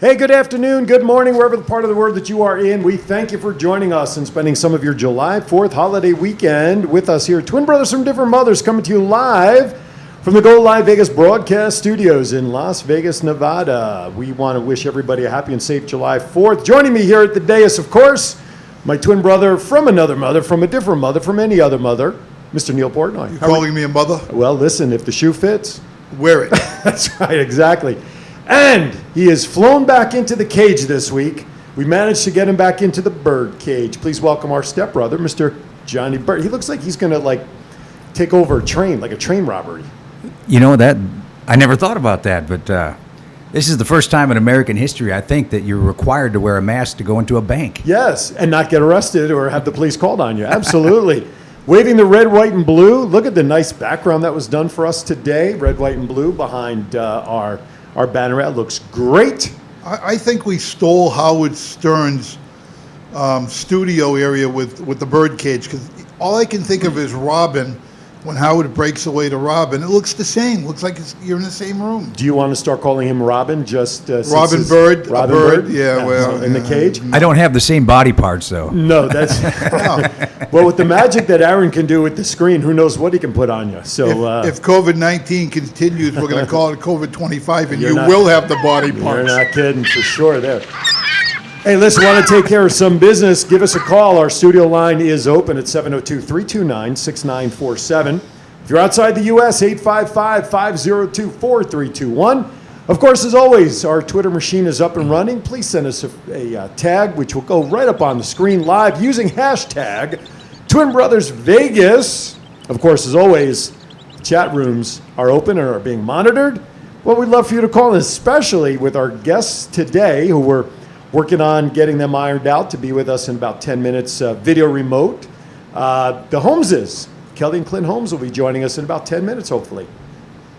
Hey, good afternoon, good morning, wherever the part of the world that you are in. We thank you for joining us and spending some of your July 4th holiday weekend with us here. Twin brothers from different mothers coming to you live from the Go Live Vegas broadcast studios in Las Vegas, Nevada. We want to wish everybody a happy and safe July 4th. Joining me here at the dais, of course, my twin brother from another mother, from a different mother, from any other mother, Mr. Neil Portnoy. You calling me a mother? Well, listen, if the shoe fits, Wear it. that's right, exactly. And he has flown back into the cage this week. We managed to get him back into the bird cage. Please welcome our stepbrother, Mr. Johnny Bird. He looks like he's going to, take over a train, like a train robbery. You know, that I never thought about that, but this is the first time in American history, I think, that you're required to wear a mask to go into a bank. Yes, and not get arrested or have the police called on you. Absolutely. Waving the red, white, and blue. Look at the nice background that was done for us today. Red, white, and blue behind our banner. It looks great. I think we stole Howard Stern's studio area with the birdcage, because all I can think of is Robin. When Howard breaks away to Robin, it looks the same. Looks like you're in the same room. Do you want to start calling him Robin? Just Robin Bird. Robin a bird. Bird? Yeah, well, in the cage. I don't have the same body parts, though. No, that's well. With the magic that Aaron can do with the screen, who knows what he can put on you? So If COVID-19 continues, we're going to call it COVID-25, and You're you not- will have the body you're parts. not kidding for sure. There. Hey, listen, want to take care of some business? Give us a call. Our studio line is open at 702-329-6947. If you're outside the U.S., 855-502-4321. Of course, as always, our Twitter machine is up and running. Please send us a tag, which will go right up on the screen live using hashtag Twin Brothers Vegas. Of course, as always, chat rooms are open and are being monitored. Well, we'd love for you to call, especially with our guests today, who we're working on getting them ironed out to be with us in about 10 minutes, video remote. The Holmeses, Kelly and Clint Holmes, will be joining us in about 10 minutes, hopefully.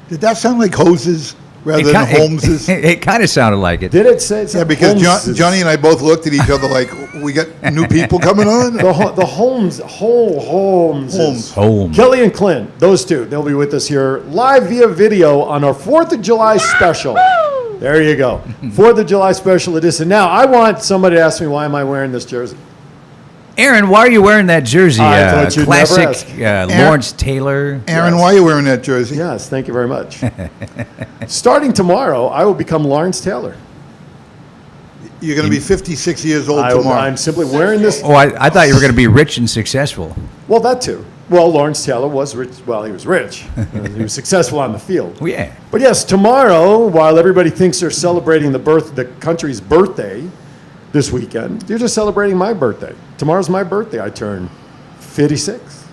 Did that sound like hoses rather than Holmeses? It kind of sounded like it. Did it say? Yeah, because Holmeses. Johnny and I both looked at each other like, we got new people coming on? The Holmes, Holmes. Holmes. Kelly and Clint, those two, they'll be with us here live via video on our 4th of July special. There you go. 4th of July special edition. Now, I want somebody to ask me, why am I wearing this jersey? Aaron, why are you wearing that jersey? I thought you'd never Classic Lawrence Taylor. Aaron, Yes. why are you wearing that jersey? Yes, thank you very much. Starting tomorrow, I will become Lawrence Taylor. You're going to be 56 years old tomorrow. I'm simply wearing this. Oh, I thought you were going to be rich and successful. Well, that too. Well, Lawrence Taylor was rich. Well, he was rich. He was successful on the field. Oh, yeah. But yes, tomorrow, while everybody thinks they're celebrating the country's birthday this weekend, you're just celebrating my birthday. Tomorrow's my birthday. I turn 56.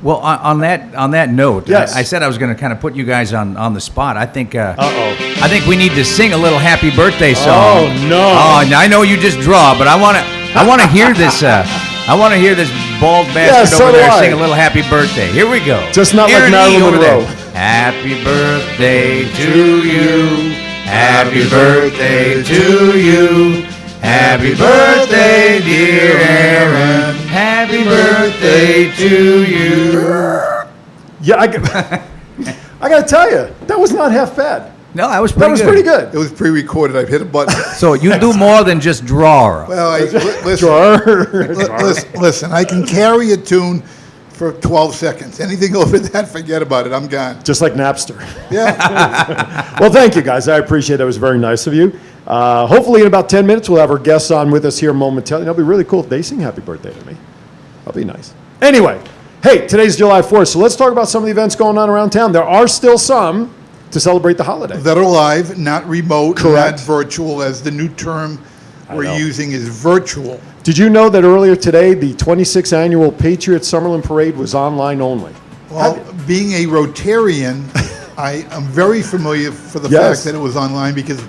Well, on that note, Yes. I said I was going to kind of put you guys on the spot. I think Uh-oh. I think we need to sing a little happy birthday song. Oh, no. Oh, I know you just draw, but I want to hear this. I want to hear this bald bastard so over do there I. sing a little happy birthday. Here we go. Just not like Aaron Marilyn E. over there. Monroe. Happy birthday to you. Happy birthday to you. Happy birthday, dear Aaron. Happy birthday to you. Yeah, I got to tell you, that was not half bad. No, that was That pretty was good. pretty good. It was pre-recorded. I've hit a button. So you do more than just draw. Well, listen, I can carry a tune for 12 seconds. Anything over that, forget about it. I'm gone. Just like Napster. Yeah. Well, thank you, guys. I appreciate it. That was very nice of you. Hopefully, in about 10 minutes, we'll have our guests on with us here momentarily. It'll be really cool if they sing happy birthday to me. That'll be nice. Anyway, hey, today's July 4th, so let's talk about some of the events going on around town. There are still some to celebrate the holiday. That are live, not remote, Correct. not virtual, as the new term know. we're using is virtual. Did you know that earlier today, the 26th annual Patriot Summerlin Parade was online only? Well, being a Rotarian, I am very familiar for the Yes. fact that it was online, because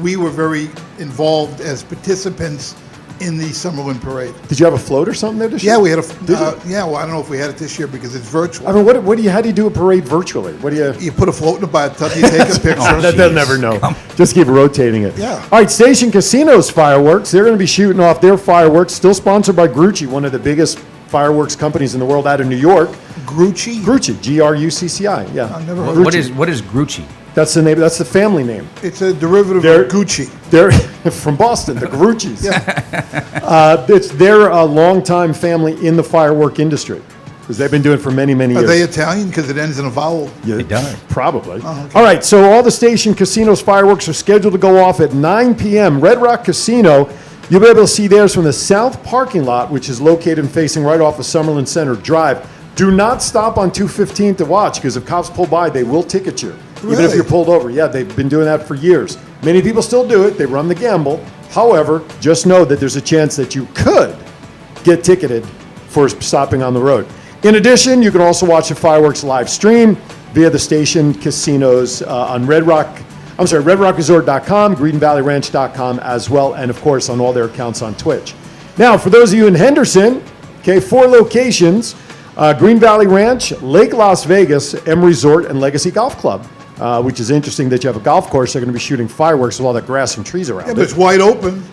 we were very involved as participants in the Summerlin Parade. Did you have a float or something there this year? Yeah, we had Did you? well, I don't know if we had it this year because it's virtual. I mean, how do you do a parade virtually? What do you... You put a float in the bathtub, you take a picture. They'll never know. Just keep rotating it. Yeah. All right, Station Casinos fireworks. They're going to be shooting off their fireworks, still sponsored by Grucci, one of the biggest fireworks companies in the world out of New York. Grucci? Grucci, Grucci, yeah. I've never heard What is Grucci? That's the name. That's the family name. It's a derivative They're- of Gucci. They're from Boston, the Garucci's. They're a longtime family in the firework industry because they've been doing it for many, many Are years. they Italian? Because it ends in a vowel. Yeah, It does. Probably. Oh, okay. All right, so all the station casinos fireworks are scheduled to go off at 9 p.m. Red Rock Casino, you'll be able to see theirs from the south parking lot, which is located and facing right off of Summerlin Center Drive. Do not stop on 215 to watch because if cops pull by, they will ticket you. Even if Really? you're pulled over. Yeah, they've been doing that for years. Many people still do it. They run the gamble. However, just know that there's a chance that you could get ticketed for stopping on the road. In addition, you can also watch the fireworks live stream via the station casinos on RedRockResort.com, GreenValleyRanch.com as well, and of course on all their accounts on Twitch. Now, for those of you in Henderson, okay, 4 locations, Green Valley Ranch, Lake Las Vegas, M Resort, and Legacy Golf Club, which is interesting that you have a golf course. They're going to be shooting fireworks with all that grass and trees around Yeah, it. but it's wide open.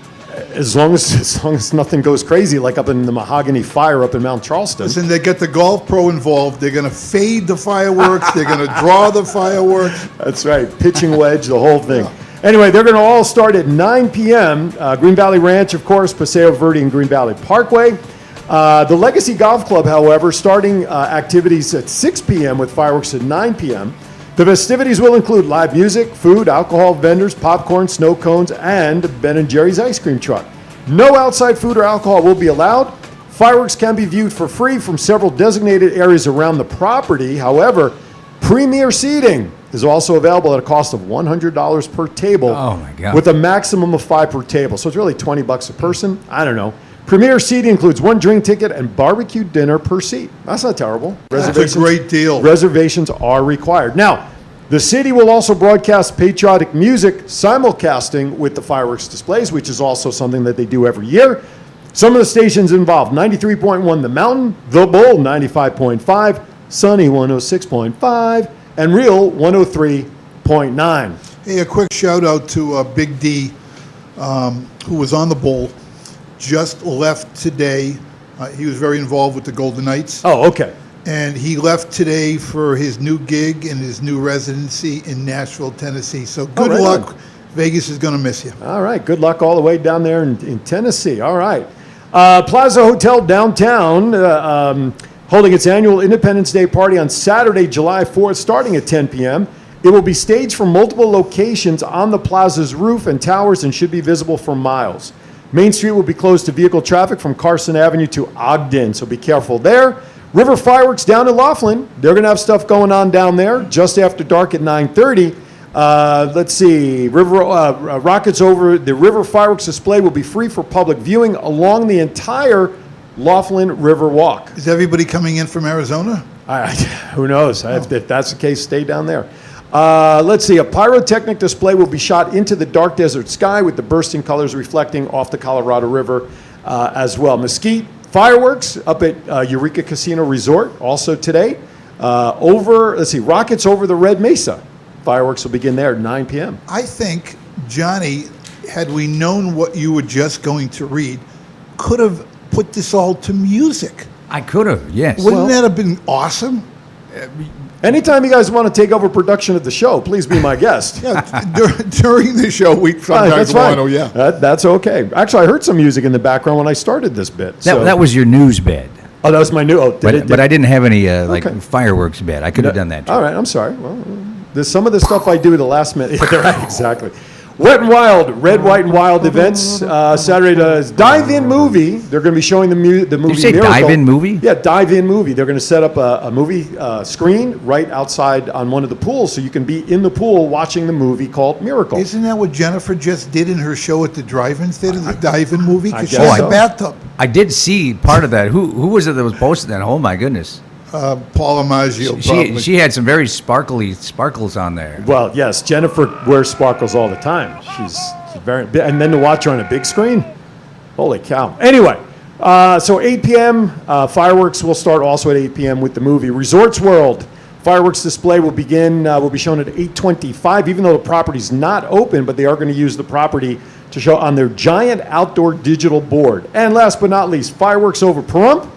As long as nothing goes crazy, like up in the Mahogany Fire up in Mount Charleston. Listen, they get the golf pro involved. They're going to fade the fireworks. They're going to draw the fireworks. That's right, pitching wedge, the whole thing. Anyway, they're going to all start at 9 p.m. Green Valley Ranch, of course, Paseo Verde and Green Valley Parkway. The Legacy Golf Club, however, starting activities at 6 p.m. with fireworks at 9 p.m. The festivities will include live music, food, alcohol vendors, popcorn, snow cones, and Ben & Jerry's ice cream truck. No outside food or alcohol will be allowed. Fireworks can be viewed for free from several designated areas around the property. However, premier seating is also available at a cost of $100 per table. Oh, my God. With a maximum of 5 per table. So it's really $20 a person. I don't know. Premier seating includes 1 drink ticket and barbecue dinner per seat. That's not terrible. That's a great deal. Reservations are required. Now, the city will also broadcast patriotic music simulcasting with the fireworks displays, which is also something that they do every year. Some of the stations involved: 93.1 The Mountain, The Bull 95.5, Sunny 106.5, and Real 103.9. Hey, a quick shout out to Big D, who was on the Bull, just left today. He was very involved with the Golden Knights. Oh, okay. And he left today for his new gig and his new residency in Nashville, Tennessee. So good right luck. on. Vegas is going to miss you. All right. Good luck all the way down there in Tennessee. All right. Plaza Hotel downtown holding its annual Independence Day party on Saturday, July 4th, starting at 10 p.m. It will be staged from multiple locations on the plaza's roof and towers and should be visible for miles. Main Street will be closed to vehicle traffic from Carson Avenue to Ogden, so be careful there. River Fireworks down in Laughlin. They're going to have stuff going on down there just after dark at 9:30. Let's see. Rockets over the River Fireworks display will be free for public viewing along the entire Laughlin River Walk. Is everybody coming in from Arizona? Who knows? If that's the case, stay down there. Let's see. A pyrotechnic display will be shot into the dark desert sky with the bursting colors reflecting off the Colorado River as well. Mesquite fireworks up at Eureka Casino Resort also today. Rockets over the Red Mesa. Fireworks will begin there at 9 p.m. I think, Johnny, had we known what you were just going to read, could have put this all to music. I could have, yes. Wouldn't that have been awesome? Anytime you guys want to take over production of the show, please be my guest. Yeah, during the show, we Fine, sometimes that's fine. want to, yeah. That's okay. Actually, I heard some music in the background when I started this bit. That was your news bed. Oh, that was my new. But I didn't have any Okay. fireworks bed. I could have done that too. All right, I'm sorry. Well, there's some of the stuff I do at the last minute. Yeah, right, exactly. Wet and Wild, Red, White, and Wild events. Saturday, Dive-In Movie. They're going to be showing the movie you say Miracle. Dive-In Movie? Yeah, Dive-In Movie. They're going to set up a movie screen right outside on one of the pools so you can be in the pool watching the movie called Miracle. Isn't that what Jennifer just did in her show at the drive-in theater, the dive-in movie? I Because she guess has so. a bathtub. I did see part of that. Who was it that was posting that? Oh my goodness. Paul Amaggio, probably. She had some very sparkles on there. Well, yes, Jennifer wears sparkles all the time. She's very, and then to watch her on a big screen, holy cow. Anyway, so 8 p.m. Fireworks will start also at 8 p.m. with the movie Resorts World. Fireworks display will begin. Will be shown at 8:25. Even though the property's not open, but they are going to use the property to show on their giant outdoor digital board. And last but not least, fireworks over Pahrump.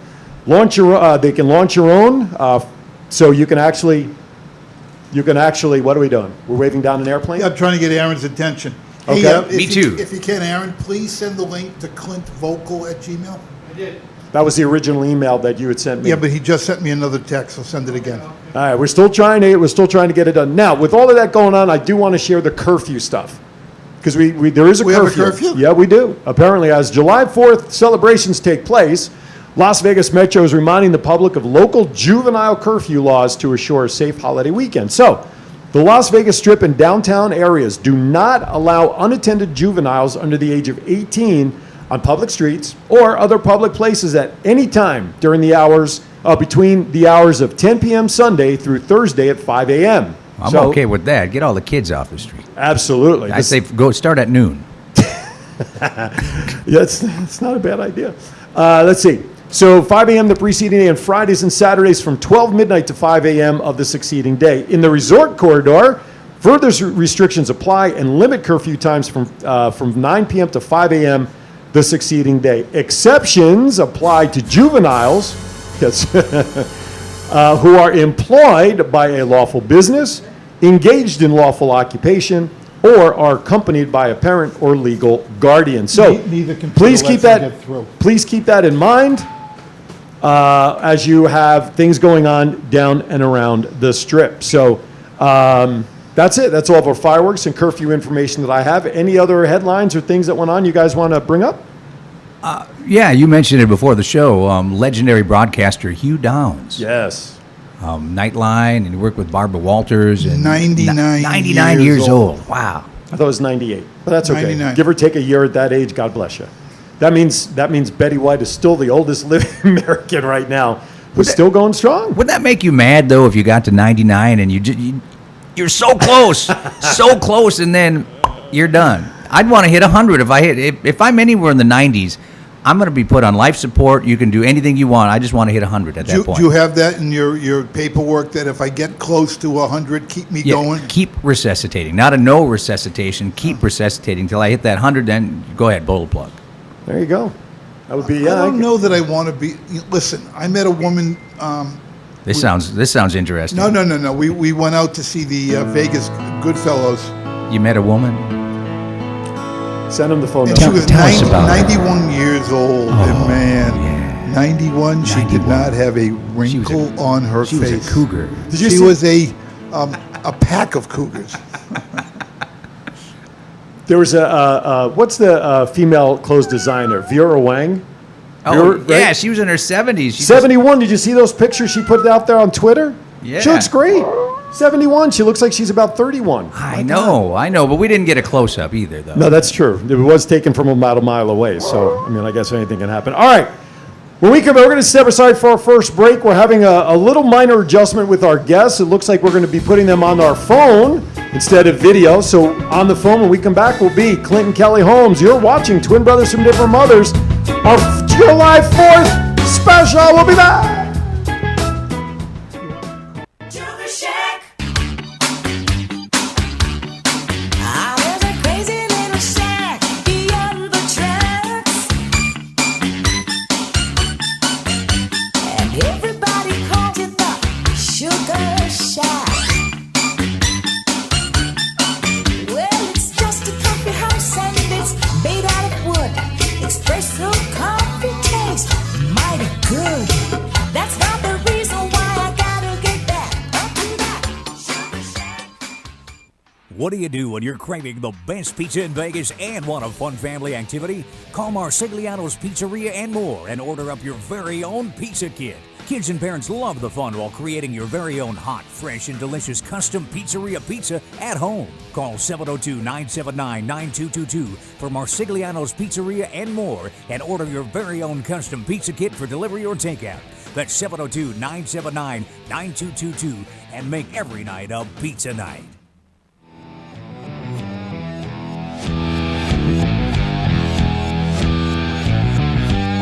Launch your. They can launch your own, so you can actually You can actually, what are we doing? We're waving down an airplane? Yeah, I'm trying to get Aaron's attention. Okay. Hey, Me too. If you can, Aaron, please send the link to clintvocal@gmail. That was the original email that you had sent me. Yeah, but he just sent me another text. I'll send it again. All right, we're still trying to get it done. Now, with all of that going on, I do want to share the curfew stuff. Because there is a We have a curfew. curfew? Yeah, we do. Apparently, as July 4th celebrations take place, Las Vegas Metro is reminding the public of local juvenile curfew laws to assure a safe holiday weekend. So, the Las Vegas Strip and downtown areas do not allow unattended juveniles under the age of 18 on public streets or other public places at any time during the hours between the hours of 10 p.m. Sunday through Thursday at 5 a.m. I'm okay with that. Get all the kids off the street. Absolutely. I say go start at noon. Yeah, it's not a bad idea. Let's see. So 5 a.m. the preceding day, and Fridays and Saturdays from 12 midnight to 5 a.m. of the succeeding day. In the resort corridor, further restrictions apply and limit curfew times from 9 p.m. to 5 a.m. the succeeding day. Exceptions apply to juveniles yes, who are employed by a lawful business, engaged in lawful occupation, or are accompanied by a parent or legal guardian. So Neither can please let keep them that get through. please keep that in mind as you have things going on down and around the strip. So that's it. That's all of our fireworks and curfew information that I have. Any other headlines or things that went on you guys want to bring up? Yeah, you mentioned it before the show. Legendary broadcaster Hugh Downs. Yes. Nightline, and he worked with Barbara Walters. And 99 years years old. old. Wow. I thought it was 98, but that's okay. 99. Give or take a year at that age, God bless you. That means Betty White is still the oldest living American right now, who's still going strong. Would that make you mad though if you got to 99 and you're so close, so close, and then you're done? I'd want to hit 100 if I'm anywhere in the 90s. I'm going to be put on life support. You can do anything you want. I just want to hit 100 at that point. Do you have that in your paperwork that if I get close to 100, keep me going? Keep resuscitating. Not a no resuscitation. Keep resuscitating till I hit that 100. Then go ahead, pull the plug. There you go. That would be. I don't know that I want to be. Listen, I met a woman. This sounds interesting. No. We went out to see the Vegas Goodfellas. You met a woman. Send him the phone And she number. was Tell us about her. 91 years old, and man, yeah. 91, she did 91. not have a She was wrinkle on her She face. was a cougar. Did you She see- was a pack of cougars. There was what's the female clothes designer? Vera Wang? Oh, Vera- yeah, right? she was in her 70s. She 71. Did you see those pictures she put out there on Twitter? Yeah. She looks great. 71. She looks like she's about 31. I know, but we didn't get a close up either, though. No, that's true. It was taken from about a mile away. So, I mean, I guess anything can happen. All right. When we come back, we're going to step aside for our first break. We're having a little minor adjustment with our guests. It looks like we're going to be putting them on our phone instead of video. So, on the phone, when we come back, will be Clinton Kelly Holmes. You're watching Twin Brothers from Different Mothers, our July 4th special. We'll be back. Sugar Shack. I was a crazy little shack beyond the tracks, and everybody called it the Sugar Shack. Well, it's just a coffee house and it's made out of wood. Espresso coffee tastes mighty good. That's not the reason why I gotta get back up to that Sugar Shack. What do you do when you're craving the best pizza in Vegas and want a fun family activity? Call Marsigliano's Pizzeria and more and order up your very own pizza kit. Kids and parents love the fun while creating your very own hot, fresh, and delicious custom pizzeria pizza at home. Call 702-979-9222 for Marsigliano's Pizzeria and more and order your very own custom pizza kit for delivery or takeout. That's 702-979-9222 and make every night a pizza night.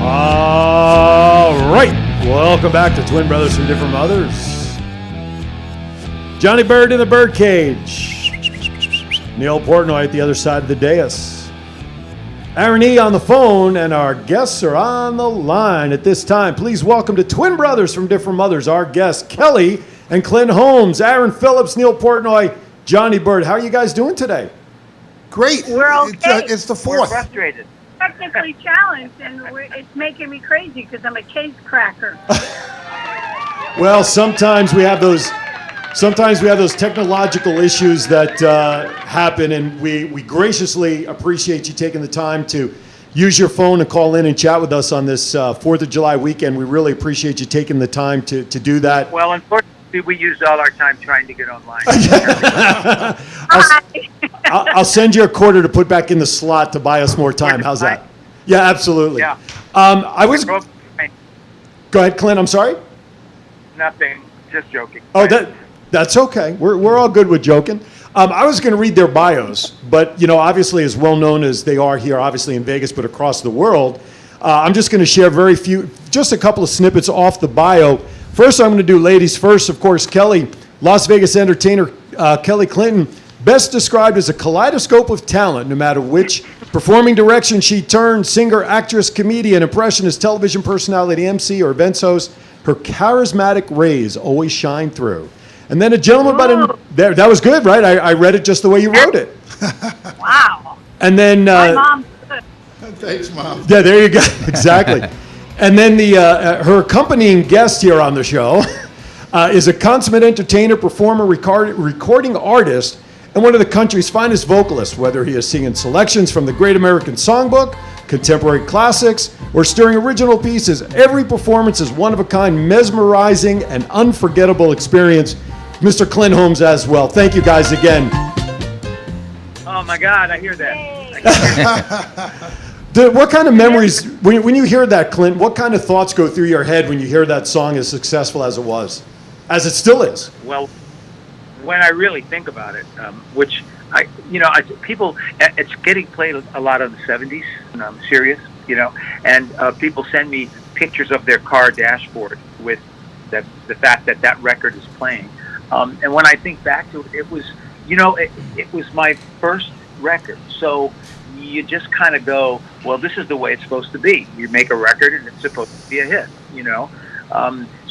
All right. Welcome back to Twin Brothers from Different Mothers. Johnny Bird in the birdcage. Neil Portnoy at the other side of the dais. Aaron E. on the phone, and our guests are on the line at this time. Please welcome to Twin Brothers from Different Mothers, our guests, Kelly and Clint Holmes, Aaron Phillips, Neil Portnoy, Johnny Bird. How are you guys doing today? Great. We're okay. It's the We're 4th. frustrated. Technically challenged, and it's making me crazy because I'm a case cracker. Well, sometimes we have those technological issues that happen, and we graciously appreciate you taking the time to use your phone and call in and chat with us on this 4th of July weekend. We really appreciate you taking the time to do that. Well, unfortunately, we used all our time trying to get online. I'll send you a quarter to put back in the slot to buy us more time. How's that? Yeah, absolutely. Yeah. Go ahead, Clint. I'm sorry. Nothing. Just joking. Oh, that's okay. We're all good with joking. I was going to read their bios, but obviously, as well known as they are here, obviously in Vegas, but across the world, I'm just going to share just a couple of snippets off the bio. First, I'm going to do ladies first. Of course, Kelly, Las Vegas entertainer Kelly Clinton, best described as a kaleidoscope of talent, no matter which performing direction she turned, singer, actress, comedian, impressionist, television personality, MC, or events host, her charismatic rays always shine through. And then a gentleman that was good, right? I read it just the way you wrote it. Wow. And then My mom's good. Thanks, Mom. yeah, there you go. Exactly. And then her accompanying guest here on the show is a consummate entertainer, performer, recording artist, and one of the country's finest vocalists, whether he is singing selections from the Great American Songbook, contemporary classics, or stirring original pieces. Every performance is one of a kind, mesmerizing, and unforgettable experience. Mr. Clint Holmes as well. Thank you guys again. Oh my God, I hear that. What kind of memories, when you hear that, Clint, what kind of thoughts go through your head when you hear that song as successful as it was, as it still is? Well, when I really think about it, which people, it's getting played a lot in the 70s, and I'm serious, and people send me pictures of their car dashboard with the fact that record is playing. And when I think back to it, it was, it was my first record. So you just kind of go, well, this is the way it's supposed to be. You make a record and it's supposed to be a hit,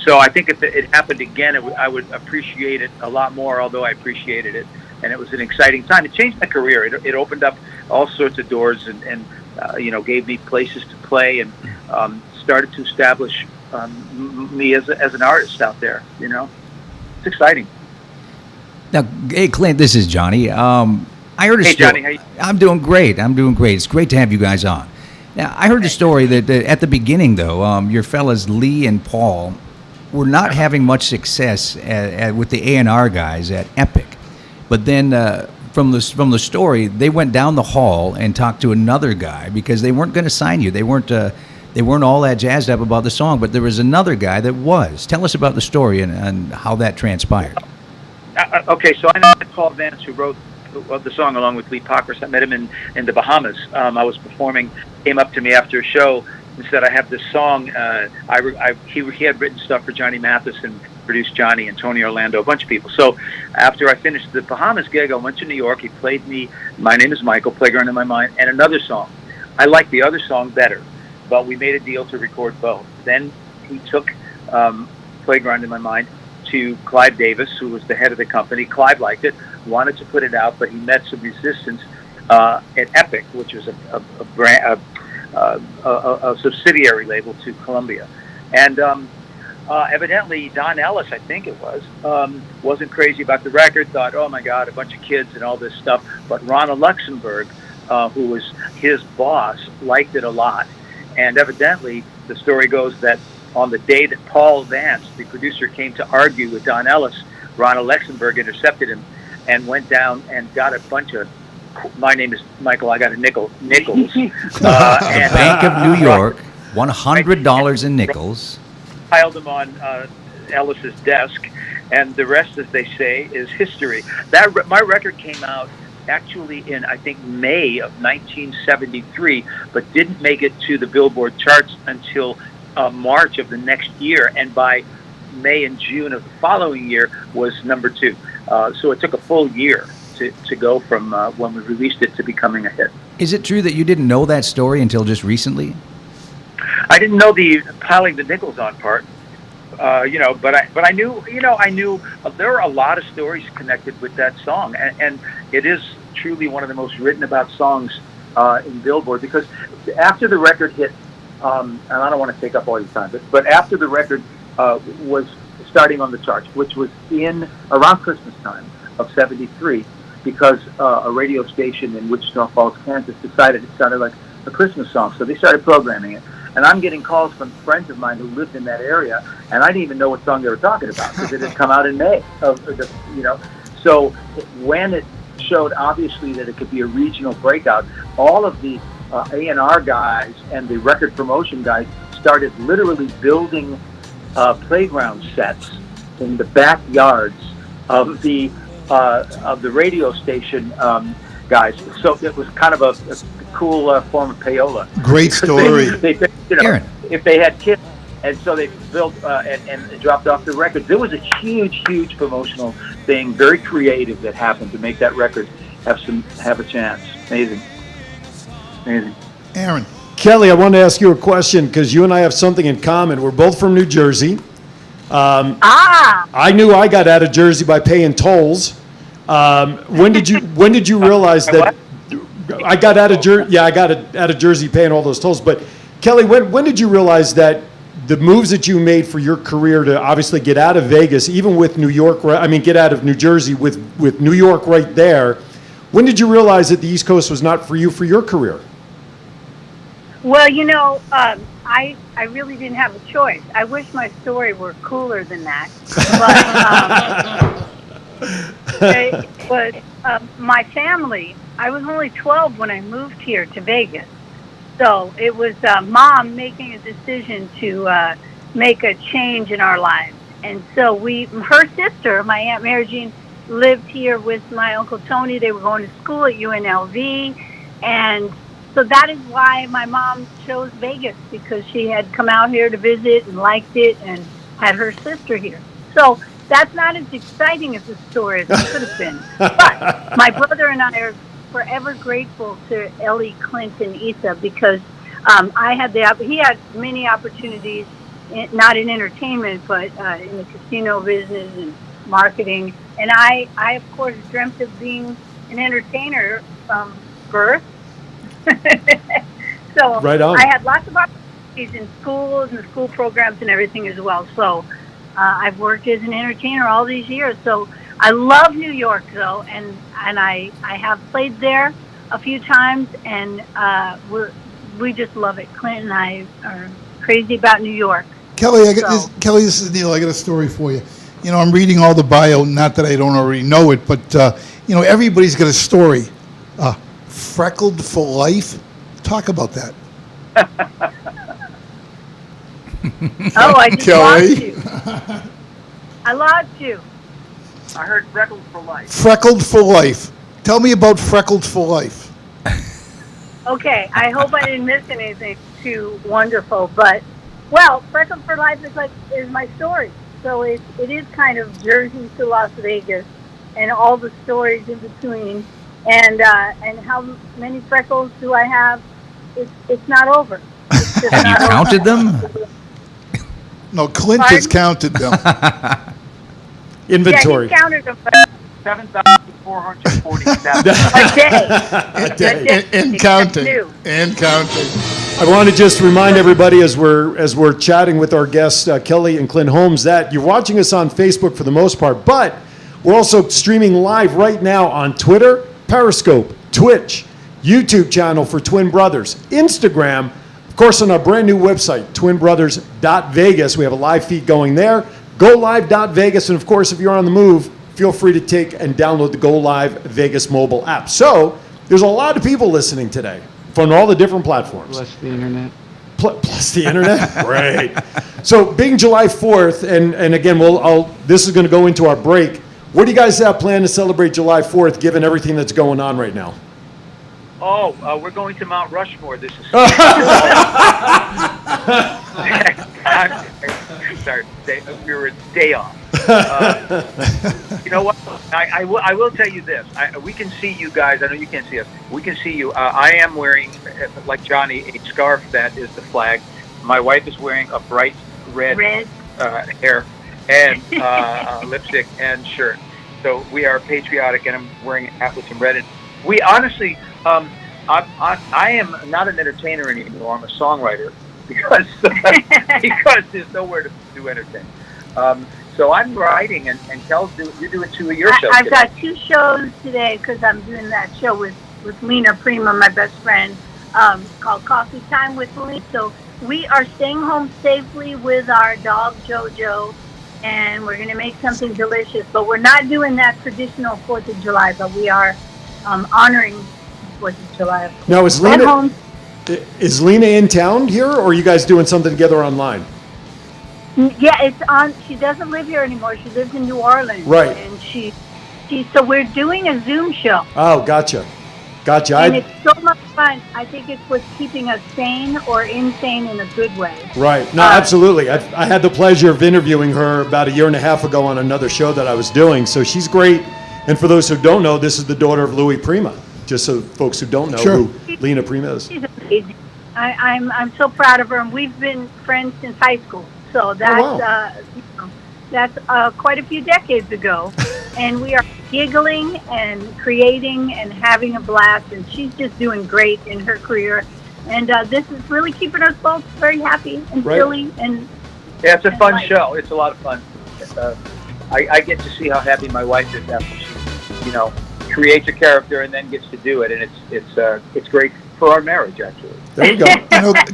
So I think if it happened again, I would appreciate it a lot more, although I appreciated it. And it was an exciting time. It changed my career. It opened up all sorts of doors and gave me places to play and started to establish me as an artist out there, It's exciting. Now, hey, Clint, this is Johnny. I heard a Hey, story. Johnny, how you- I'm doing great. It's great to have you guys on. Now, I heard a story that at the beginning, though, your fellas Lee and Paul were not having much success with the A&R guys at Epic. But then from the story, they went down the hall and talked to another guy because they weren't going to sign you. They weren't all that jazzed up about the song, but there was another guy that was. Tell us about the story and how that transpired. Okay, so I know Paul Vance, who wrote the song along with Lee Pockris. I met him in the Bahamas. I was performing, came up to me after a show and said, I have this song. He had written stuff for Johnny Mathis and produced Johnny and Tony Orlando, a bunch of people. So after I finished the Bahamas gig, I went to New York. He played me My Name is Michael, Playground in My Mind, and another song. I liked the other song better, but we made a deal to record both. Then he took Playground in My Mind to Clive Davis, who was the head of the company. Clive liked it, wanted to put it out, but he met some resistance at Epic, which was a subsidiary label to Columbia. And evidently Don Ellis, I think it was, wasn't crazy about the record, thought, oh my God, a bunch of kids and all this stuff. But Ronald Luxembourg, who was his boss, liked it a lot. And evidently the story goes that on the day that Paul Vance, the producer, came to argue with Don Ellis, Ronald Luxembourg intercepted him and went down and got a bunch of My Name is Michael, I got a nickels. Bank of New York, $100 in nickels. Piled them on Ellis's desk, and the rest, as they say, is history. My record came out actually in, I think, May of 1973, but didn't make it to the Billboard charts until March of the next year, and by May and June of the following year was number 2. So it took a full year to go from when we released it to becoming a hit. Is it true that you didn't know that story until just recently? I didn't know the piling the nickels on part. But I knew, there are a lot of stories connected with that song, and it is truly one of the most written about songs in Billboard, because after the record hit, and I don't want to take up all your time, but after the record was starting on the charts, which was in around Christmas time of '73, because a radio station in Wichita Falls, Kansas decided it sounded like a Christmas song, so they started programming it. And I'm getting calls from friends of mine who lived in that area, and I didn't even know what song they were talking about because it had come out in May. So when it showed obviously that it could be a regional breakout, all of the A&R guys and the record promotion guys started literally building playground sets in the backyards of the radio station guys. So it was kind of a cool form of payola. Great story. Aaron. If they had kids, and so they built and dropped off the records. There was a huge promotional thing, very creative, that happened to make that record have a chance. Amazing. Aaron. Kelly, I want to ask you a question because you and I have something in common. We're both from New Jersey. I knew I got out of Jersey by paying tolls. When did you realize that I got out of Jersey? Yeah, I got out of Jersey paying all those tolls. But Kelly, when did you realize that the moves that you made for your career to obviously get out of Vegas, even with New York, get out of New Jersey with New York right there, when did you realize that the East Coast was not for you for your career? Well, I really didn't have a choice. I wish my story were cooler than that. But my family, I was only 12 when I moved here to Vegas. So it was Mom making a decision to make a change in our lives. And so her sister, my Aunt Mary Jean, lived here with my Uncle Tony. They were going to school at UNLV. And so that is why my mom chose Vegas, because she had come out here to visit and liked it and had her sister here. So that's not as exciting as the story as it could have been. But my brother and I are forever grateful to Ellie Clinton Issa, because he had many opportunities, not in entertainment, but in the casino business and marketing. And I of course dreamt of being an entertainer from birth. So right on. I had lots of opportunities in schools and school programs and everything as well. So I've worked as an entertainer all these years. So I love New York, though, and I have played there a few times, and we just love it. Clint and I are crazy about New York. Kelly, this is Neil. I got a story for you. I'm reading all the bio, not that I don't already know it, but everybody's got a story. Freckled for life. Talk about that. Oh, I just Kelly. lost you. I lost you. I heard freckled for life. Freckled for life. Tell me about Freckled for life. Okay, I hope I didn't miss anything too wonderful, but Freckled for Life is my story. So it is kind of Jersey to Las Vegas, and all the stories in between, and how many freckles do I have? It's not over. It's just Have you not counted them? No, Clint has counted them. Inventory. Yeah, he counted them. 7,447. A day. And counting. New. And counting. I want to just remind everybody as we're chatting with our guests, Kelly and Clint Holmes, that you're watching us on Facebook for the most part, but we're also streaming live right now on Twitter, Periscope, Twitch, YouTube channel for Twin Brothers, Instagram, of course, on our brand new website, twinbrothers.vegas. We have a live feed going there, GoLive.Vegas, and of course, if you're on the move, feel free to take and download the Go Live Vegas mobile app. So there's a lot of people listening today from all the different platforms. Plus the internet. Plus the internet? Great. So being July 4th, and again, this is going to go into our break. What do you guys have planned to celebrate July 4th, given everything that's going on right now? Oh, we're going to Mount Rushmore. This is. Sorry, we were a day off. You know what? I will tell you this. We can see you guys. I know you can't see us. We can see you. I am wearing, like Johnny, a scarf that is the flag. My wife is wearing a bright red hair and lipstick and shirt. So we are patriotic, and I'm wearing a hat with some red. And we honestly, I am not an entertainer anymore. I'm a songwriter because because there's nowhere to entertain. So I'm writing, and Kel's you're doing 2 of your shows. I've got 2 shows today because I'm doing that show with Lena Prima, my best friend, called Coffee Time with Lena. So we are staying home safely with our dog Jojo, and we're going to make something delicious. But we're not doing that traditional 4th of July, but we are honoring 4th of July. Of course. Now, is At home. Lena in town here, or are you guys doing something together online? Yeah, it's on. She doesn't live here anymore. She lives in New Orleans. Right. And so we're doing a Zoom show. Oh, gotcha. And it's so much fun. I think it's what's keeping us sane or insane in a good way. Right. No, absolutely. I had the pleasure of interviewing her about a year and a half ago on another show that I was doing. So she's great. And for those who don't know, this is the daughter of Louis Prima. Just so folks who don't know who Lena Prima is. She's amazing. I'm so proud of her, and we've been friends since high school. So that's that's quite a few decades ago, and we are giggling and creating and having a blast. And she's just doing great in her career, and this is really keeping us both very happy and silly. And yeah, it's a fun show. It's a lot of fun. I get to see how happy my wife is after she, creates a character and then gets to do it, and it's great for our marriage, actually. There you go.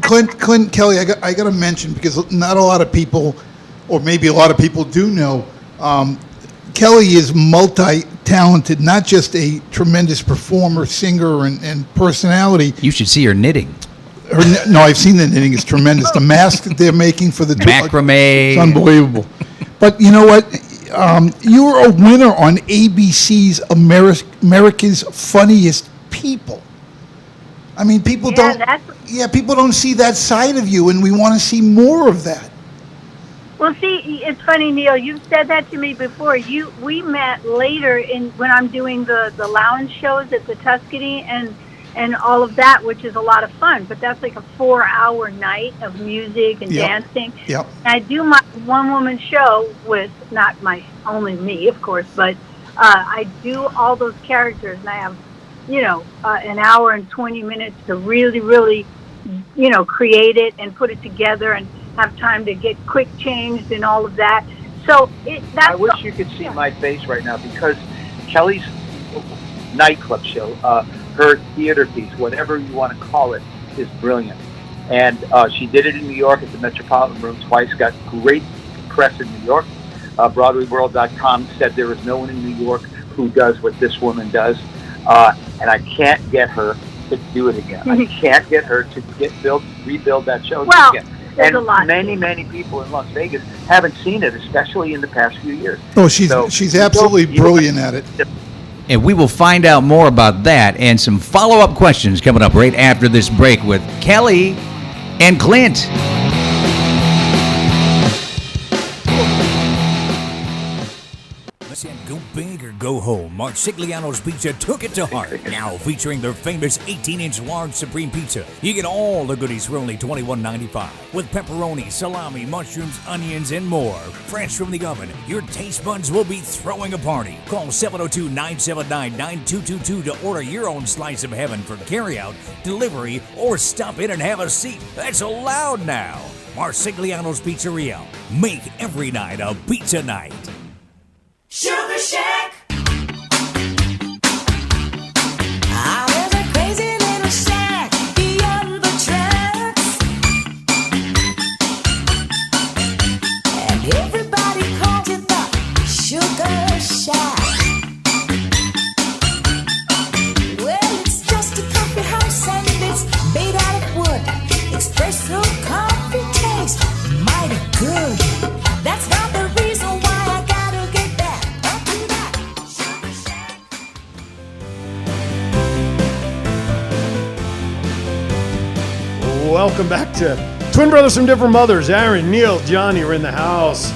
Clint Kelly, I got to mention, because not a lot of people, or maybe a lot of people do know, Kelly is multi-talented, not just a tremendous performer, singer, and personality. You should see her knitting. No, I've seen the knitting. It's tremendous. The mask that they're making for the macrame. It's unbelievable. But you know what? You were a winner on ABC's America's Funniest People. I mean, people people don't see that side of you, and we want to see more of that. Well, see, it's funny, Neil. You've said that to me before. We met later when I'm doing the lounge shows at the Tuscany and all of that, which is a lot of fun. But that's like a 4-hour night of music and dancing. Yep. And I do my one-woman show with not only me, of course, but I do all those characters, and I have an hour and 20 minutes to really, really, create it and put it together and have time to get quick changed and all of that. So I wish you could see my face right now, because Kelly's nightclub show, her theater piece, whatever you want to call it, is brilliant. And she did it in New York at the Metropolitan Room twice, got great press in New York. BroadwayWorld.com said there is no one in New York who does what this woman does. And I can't get her to do it again. I can't get her to rebuild that show again. And many people in Las Vegas haven't seen it, especially in the past few years. Oh, she's absolutely brilliant at it. And we will find out more about that and some follow-up questions coming up right after this break with Kelly and Clint. Listen, go big or go home. Marsigliano's Pizza took it to heart. Now featuring their famous 18-inch large supreme pizza. You get all the goodies for only $21.95. With pepperoni, salami, mushrooms, onions, and more. Fresh from the oven, your taste buds will be throwing a party. Call 702-979-9222 to order your own slice of heaven for carryout, delivery, or stop in and have a seat. That's allowed now. Marsigliano's Pizzeria. Make every night a pizza night. Sugar Shack. There's a crazy little shack beyond the tracks, and everybody calls it the Sugar Shack. Well, it's just a coffee house and it's made out of wood. Espresso coffee tastes mighty good. That's not the reason why I gotta get back. Welcome back to Twin Brothers from Different Mothers. Aaron, Neil, Johnny are in the house.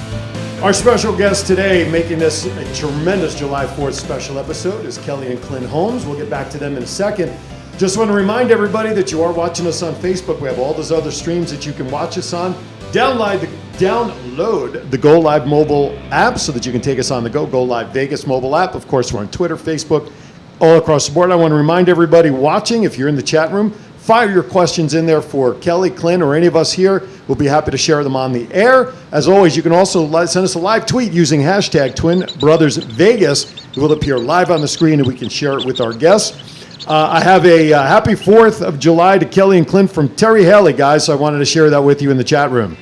Our special guest today, making this a tremendous July 4th special episode, is Kelly and Clint Holmes. We'll get back to them in a second. Just want to remind everybody that you are watching us on Facebook. We have all those other streams that you can watch us on. Download download the Go Live mobile app so that you can take us on the go. Go Live Vegas mobile app. Of course, we're on Twitter, Facebook, all across the board. I want to remind everybody watching, if you're in the chat room, fire your questions in there for Kelly, Clint, or any of us here. We'll be happy to share them on the air. As always, you can also send us a live tweet using hashtag TwinBrothersVegas. It will appear live on the screen, and we can share it with our guests. I have a happy 4th of July to Kelly and Clint from Terry Haley, guys, so I wanted to share that with you in the chat room.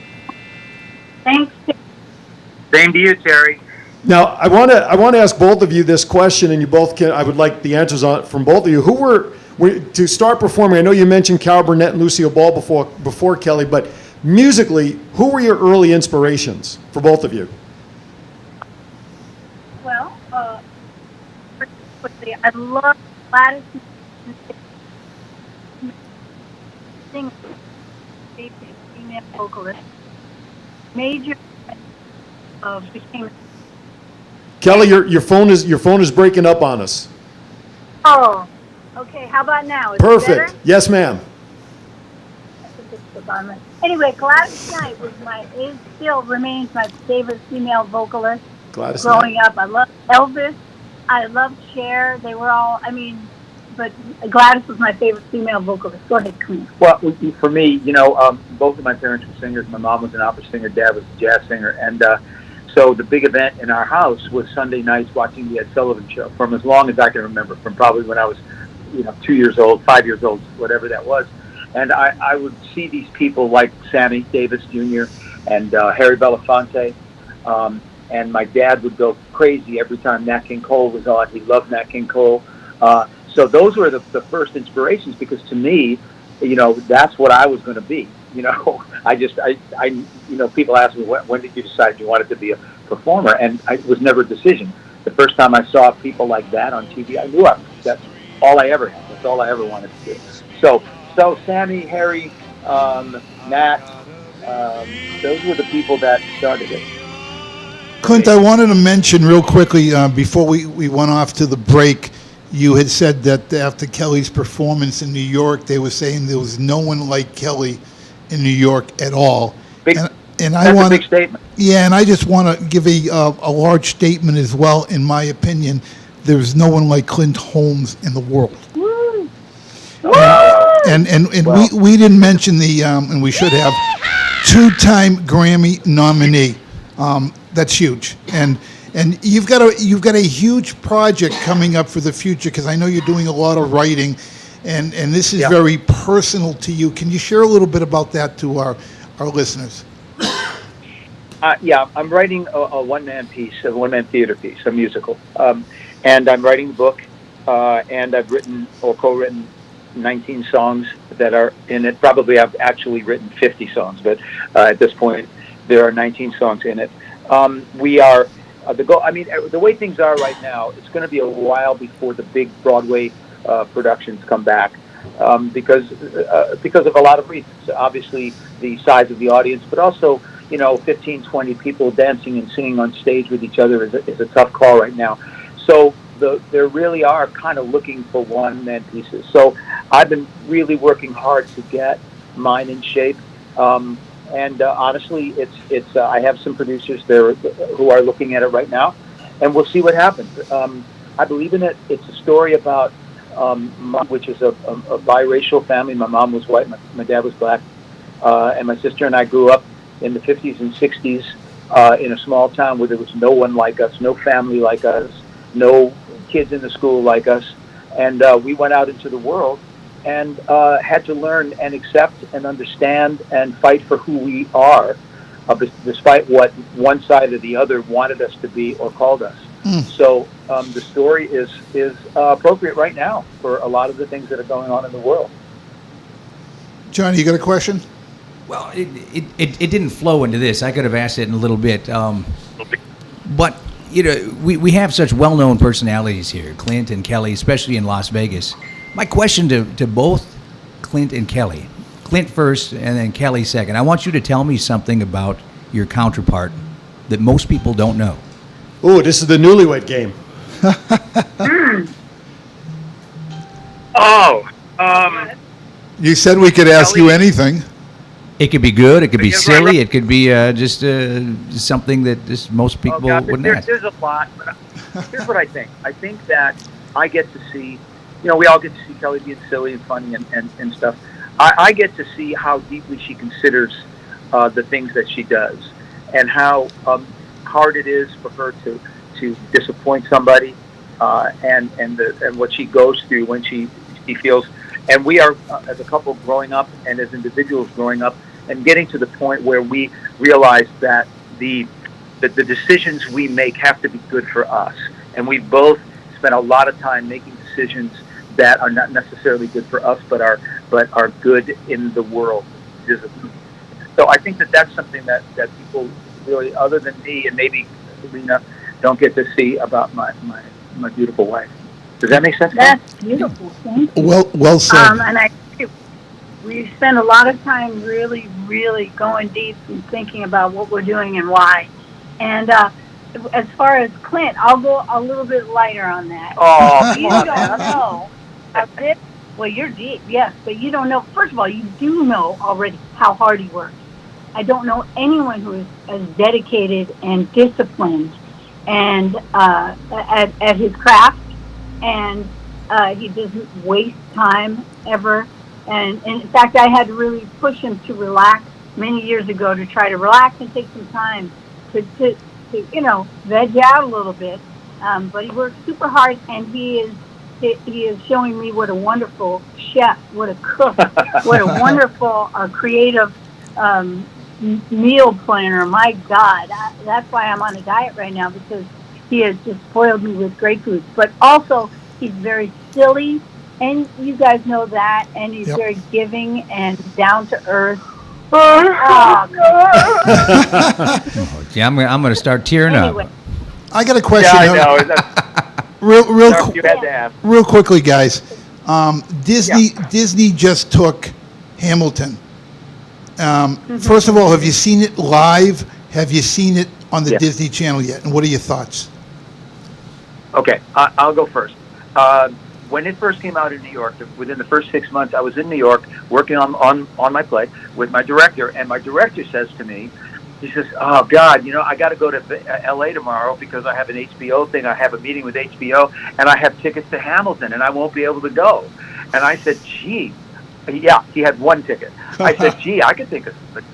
Thanks. Same to you, Terry. Now, I want to ask both of you this question, and you both can. I would like the answers on from both of you. Who were to start performing? I know you mentioned Carol Burnett and Lucille Ball before Kelly, but musically, who were your early inspirations for both of you? Well, quickly, I love Gladys singing, female vocalist. Major became. Kelly, your phone is breaking up on us. Oh, okay. How about now? Is it Perfect. better? Yes, ma'am. I think it's the bottom. Anyway, Gladys Knight still remains my favorite female vocalist. Gladys Growing up, I loved Elvis. I loved Cher. They were all. But Gladys was my favorite female vocalist. Go ahead, Queen. Well, for me, both of my parents were singers. My mom was an opera singer. Dad was a jazz singer. And so the big event in our house was Sunday nights watching the Ed Sullivan Show from as long as I can remember, from probably when I was, 2 years old, 5 years old, whatever that was. And I would see these people like Sammy Davis Jr. and Harry Belafonte. And my dad would go crazy every time Nat King Cole was on. He loved Nat King Cole. So those were the first inspirations, because to me, that's what I was going to be. People ask me, when did you decide you wanted to be a performer? And it was never a decision. The first time I saw people like that on TV, I knew that's all I ever had. That's all I ever wanted to do. So Sammy, Harry, Nat, those were the people that started it. Clint, I wanted to mention real quickly, before we went off to the break, you had said that after Kelly's performance in New York, they were saying there was no one like Kelly in New York at all. That's a big statement. Yeah, and I just want to give a large statement as well. In my opinion, there's no one like Clint Holmes in the world. Woo! And we didn't mention the and we should have, 2-time Grammy nominee. That's huge. And you've got a huge project coming up for the future, because I know you're doing a lot of writing, and this is very personal to you. Can you share a little bit about that to our listeners? I'm writing a one-man piece, a one-man theater piece, a musical. And I'm writing a book, and I've written or co-written 19 songs that are in it. Probably I've actually written 50 songs, but at this point, there are 19 songs in it. We are the way things are right now, it's going to be a while before the big Broadway productions come back, because of a lot of reasons. Obviously, the size of the audience, but also 15, 20 people dancing and singing on stage with each other is a tough call right now. So there really are kind of looking for one-man pieces. So I've been really working hard to get mine in shape. And honestly, it's I have some producers there who are looking at it right now, and we'll see what happens. I believe in it. It's a story about which is a biracial family. My mom was white, my dad was black, and my sister and I grew up in the 50s and 60s in a small town where there was no one like us, no family like us, no kids in the school like us, and we went out into the world and had to learn and accept and understand and fight for who we are, despite what one side or the other wanted us to be or called us. So the story is appropriate right now for a lot of the things that are going on in the world. Johnny, you got a question? Well, it didn't flow into this. I could have asked it in a little bit. But, we have such well-known personalities here, Clint and Kelly, especially in Las Vegas. My question to both Clint and Kelly, Clint first and then Kelly second. I want you to tell me something about your counterpart that most people don't know. Ooh, this is the newlywed game. You said we could ask Kelly. you anything. It could be good. It could be Yeah, right, silly. right. It could be just something that just most people God, wouldn't ask. there's a lot. But here's what I think. I think that I get to see, we all get to see Kelly being silly and funny and stuff. I get to see how deeply she considers the things that she does, and how hard it is for her to disappoint somebody, and what she goes through when she feels. And we are, as a couple growing up and as individuals growing up, and getting to the point where we realize that the decisions we make have to be good for us. And we both spent a lot of time making decisions that are not necessarily good for us, but are good in the world. So I think that that's something that people really, other than me and maybe Lena, don't get to see about my beautiful wife. Does that make sense? That's beautiful. Thank you. Well said. And we spend a lot of time really, really going deep and thinking about what we're doing and why. And as far as Clint, I'll go a little bit lighter on that. Oh, You don't know about this. Well, you're deep, yes, but you don't know. First of all, you do know already how hard he works. I don't know anyone who is as dedicated and disciplined and at his craft, and he doesn't waste time ever. And in fact, I had to really push him to relax many years ago, to try to relax and take some time to veg out a little bit. But he works super hard, and he is showing me what a wonderful chef, what a cook, what a wonderful creative meal planner. My God, that's why I'm on a diet right now, because he has just spoiled me with great foods. But also, he's very silly, and you guys know that, and he's very giving and down to earth. Yeah, I'm gonna start tearing Anyway, up. I got a question. Yeah, I know. That's, Real sorry, you had to ask. real quickly, guys. Disney just took Hamilton. First of all, have you seen it live? Have you seen it on the Yes. Disney Channel yet? And what are your thoughts? Okay, I'll go first. When it first came out in New York, within the first 6 months, I was in New York working on my play with my director, and my director says to me, he says, "Oh God, I got to go to L.A. tomorrow because I have an HBO thing. I have a meeting with HBO, and I have tickets to Hamilton, and I won't be able to go." And I said, "Gee, yeah." He had one ticket. I said, "Gee, I could think of something."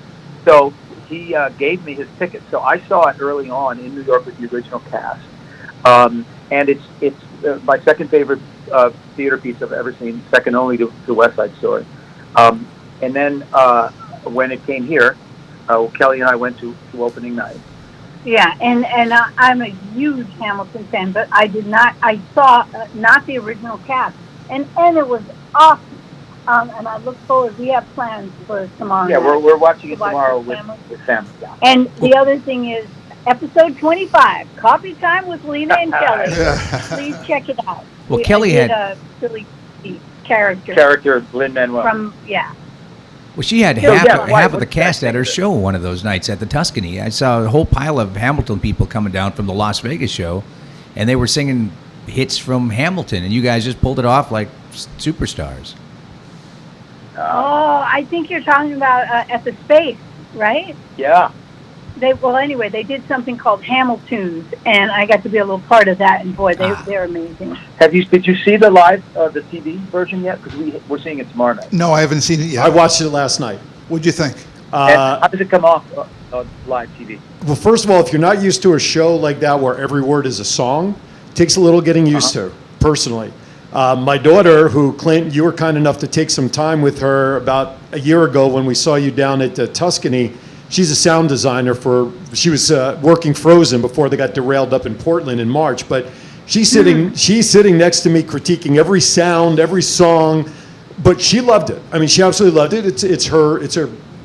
So he gave me his ticket. So I saw it early on in New York with the original cast, and it's my second favorite theater piece I've ever seen, second only to West Side Story. And then when it came here, Kelly and I went to opening night. yeah, and I'm a huge Hamilton fan, but I saw not the original cast, and it was awesome. And I look forward. We have plans for tomorrow. Yeah, night we're watching it to watch tomorrow with family. with family. Yeah. And the other thing is episode 25, Coffee Time with Lena and Kelly. Please check it out. Well, I Kelly did had- a silly character Character Lin-Manuel. from Well, she had So, half, yeah, why- half of the what's cast that at her thing show one of those nights at the Tuscany. I saw a whole pile of Hamilton people coming down from the Las Vegas show, and they were singing hits from Hamilton, and you guys just pulled it off like superstars. I think you're talking about at the Space, right? Yeah. Anyway, they did something called Hamiltunes, and I got to be a little part of that, and boy, they're amazing. Did you see the live, the TV version yet? Because we're seeing it tomorrow night. No, I haven't seen it yet. I watched it last night. What'd you think? And how does it come off on live TV? Well, first of all, if you're not used to a show like that where every word is a song, it takes a little getting used to, personally. My daughter, who, Clint, you were kind enough to take some time with her about a year ago when we saw you down at Tuscany. She's a sound designer she was working Frozen before they got derailed up in Portland in March. But she's sitting next to me critiquing every sound, every song, but she loved it. I mean, she absolutely loved it. It's her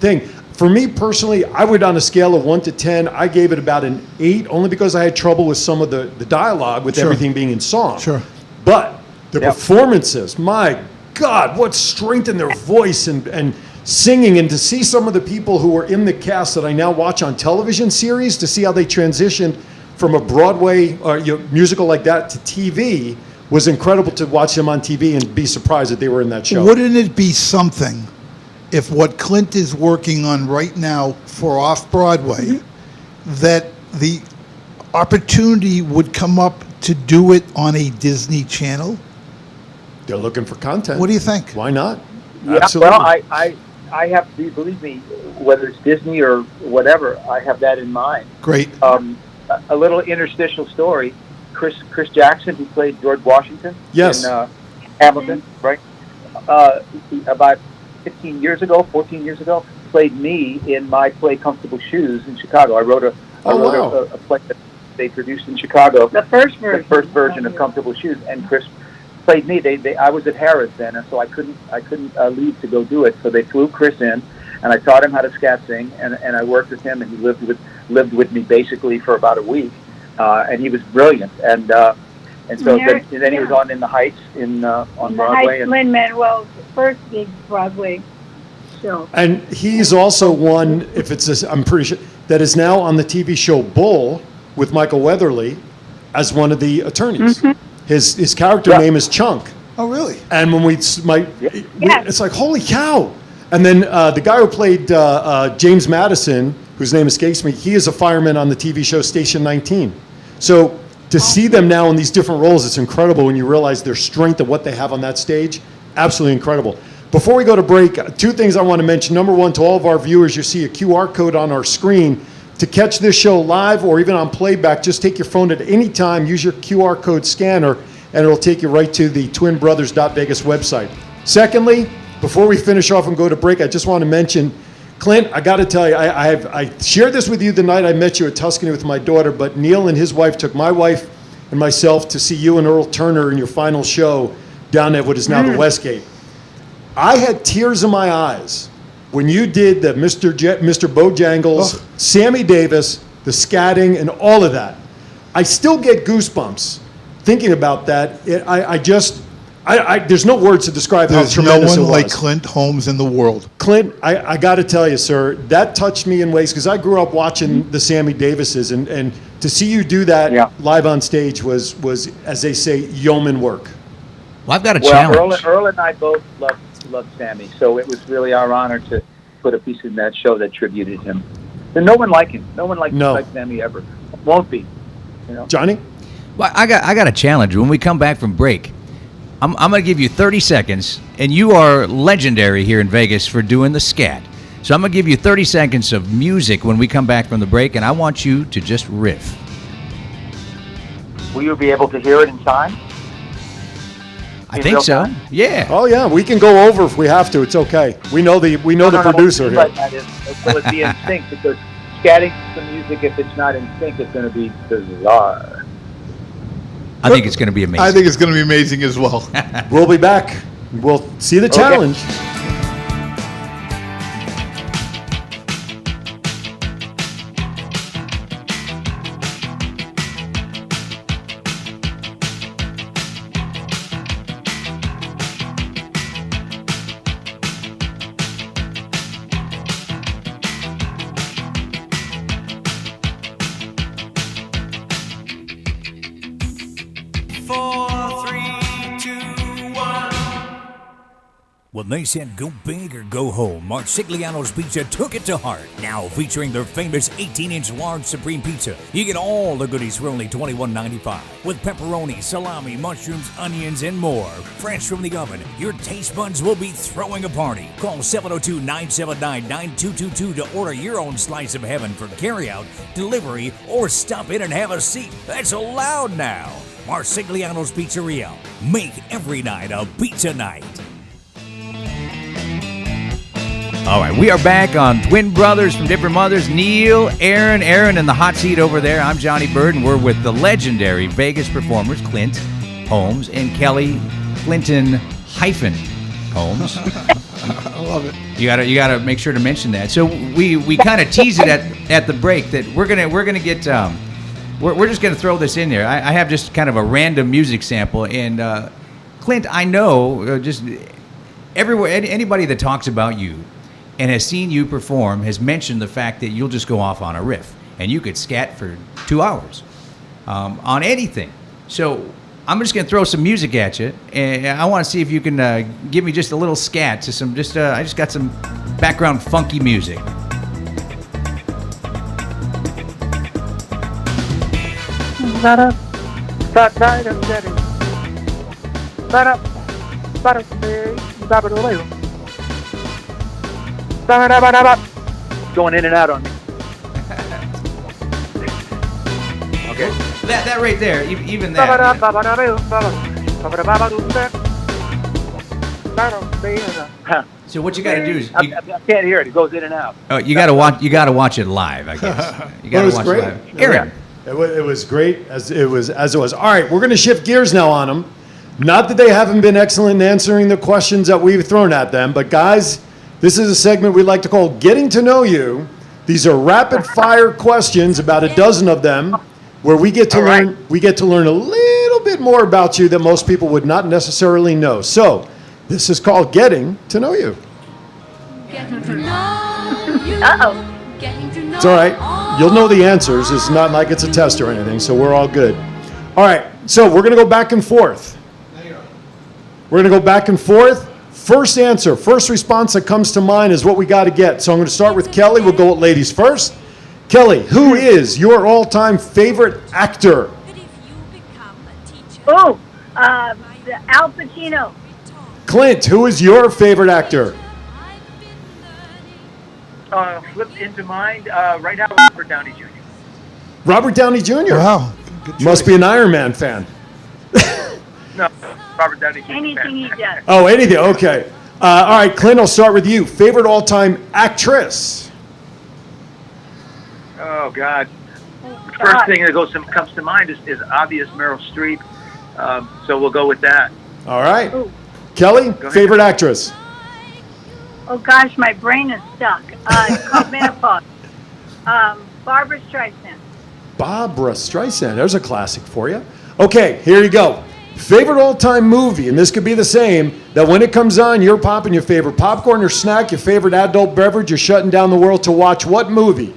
thing. For me personally, I would, on a scale of 1 to 10, I gave it about an 8, only because I had trouble with some of the dialogue with everything being in song. Sure. But the performances, my God, what strength in their voice and singing, and to see some of the people who were in the cast that I now watch on television series, to see how they transitioned from a Broadway musical like that to TV, was incredible to watch them on TV and be surprised that they were in that show. Wouldn't it be something if what Clint is working on right now for Off-Broadway, that the opportunity would come up to do it on a Disney Channel? They're looking for content. What do you think? Why not? Yeah, Absolutely. well, I have to believe me, whether it's Disney or whatever, I have that in mind. Great. A little interstitial story. Chris Jackson, who played George Washington Yes. in Hamilton, right? About 14 years ago, played me in my play Comfortable Shoes in Chicago. I wrote a play that they produced in Chicago. The first version of Comfortable Shoes, and Chris played me. I was at Harris then, and so I couldn't leave to go do it. So they flew Chris in, and I taught him how to scat sing, and I worked with him, and he lived with me basically for about a week, and he was brilliant. And so then he was on In the Heights on Broadway. And Lin-Manuel's first big Broadway show. And he's also one, I'm pretty sure, that is now on the TV show Bull with Michael Weatherly as one of the attorneys. His character name is Chunk. Oh, really? And when it's like, holy cow. And then the guy who played James Madison, whose name escapes me, he is a fireman on the TV show Station 19. So to see them now in these different roles, it's incredible when you realize their strength of what they have on that stage. Absolutely incredible. Before we go to break, two things I want to mention. Number one, to all of our viewers, you see a QR code on our screen. To catch this show live or even on playback, just take your phone at any time, use your QR code scanner, and it'll take you right to the twinbrothers.vegas website. Secondly, before we finish off and go to break, I just want to mention, Clint, I got to tell you, I shared this with you the night I met you at Tuscany with my daughter, but Neil and his wife took my wife and myself to see you and Earl Turner in your final show down at what is now the Westgate. I had tears in my eyes when you did the Mr. Bojangles, Sammy Davis, the scatting, and all of that. I still get goosebumps thinking about that. There's no words to describe how There's no tremendous it one was. like Clint Holmes in the world. Clint, I got to tell you, sir, that touched me in ways because I grew up watching the Sammy Davises, and to see you do that live on stage was, as they say, yeoman work. Well, I've got a challenge. Earl and I both loved Sammy, so it was really our honor to put a piece in that show that tributed him. And no one like him. No one like Sammy ever. Won't be. You know? Johnny? Well, I got a challenge. When we come back from break, I'm going to give you 30 seconds, and you are legendary here in Vegas for doing the scat. So I'm going to give you 30 seconds of music when we come back from the break, and I want you to just riff. Will you be able to hear it in time? I think so. Yeah. Oh yeah, we can go over if we have to. It's okay. We know the producer here. That is, will it be in sync? Because scatting some music, if it's not in sync, is going to be bizarre. I think it's going to be amazing. I think it's going to be amazing as well. We'll be back. We'll see the challenge. When they said go big or go home, Marsigliano's Pizza took it to heart. Now featuring their famous 18-inch large supreme pizza, you get all the goodies for only $21.95. With pepperoni, salami, mushrooms, onions, and more. Fresh from the oven, your taste buds will be throwing a party. Call 702-979-9222 to order your own slice of heaven for carryout, delivery, or stop in and have a seat. That's allowed now. Marsigliano's Pizzeria. Make every night a pizza night. All right, we are back on Twin Brothers from Different Mothers. Neil, Aaron in the hot seat over there. I'm Johnny Bird, and we're with the legendary Vegas performers, Clint Holmes and Kelly Clinton-Holmes. I love it. You gotta make sure to mention that. So we kind of tease it at the break that we're gonna get we're just gonna throw this in there. I have just kind of a random music sample, and Clint, I know just everywhere anybody that talks about you and has seen you perform has mentioned the fact that you'll just go off on a riff and you could scat for 2 hours on anything. So I'm just gonna throw some music at you, and I want to see if you can give me just a little scat to some. I just got some background funky music. Going in and out on me. Okay. That right there, even that. So what you got to do is I can't hear it. It goes in and out. you got to watch. You got to watch it live, I guess. You got Well, it to was watch great. it live. Aaron. It was great as it was. All right, we're going to shift gears now on them. Not that they haven't been excellent in answering the questions that we've thrown at them, but guys, this is a segment we like to call Getting to Know You. These are rapid fire questions, about a dozen of them, where we get to All right. learn. We get to learn a little bit more about you that most people would not necessarily know. So, this is called Getting to Know You. Uh-oh. It's all right. You'll know the answers. It's not like it's a test or anything, so we're all good. All right, so we're going to go back and forth. We're going to go back and forth. First answer, first response that comes to mind is what we got to get. So I'm going to start with Kelly. We'll go with ladies first. Kelly, who is your all-time favorite actor? Oh, Al Pacino. Clint, who is your favorite actor? Flipped into mind right now. Robert Downey Jr. Robert Downey Jr. Wow. Good Must choice. be an Iron Man fan. No, Robert Downey Jr. Anything he does. Oh, anything. Okay. All right, Clint, I'll start with you. Favorite all-time actress? Oh God. God. First thing that comes to mind is obvious Meryl Streep. So we'll go with that. All right. Ooh. Kelly, ahead. favorite actress? Oh gosh, my brain is stuck. It's called menopause. Barbara Streisand. Barbara Streisand. There's a classic for you. Okay, here you go. Favorite all-time movie, and this could be the same, that when it comes on, you're popping your favorite popcorn or snack, your favorite adult beverage, you're shutting down the world to watch what movie?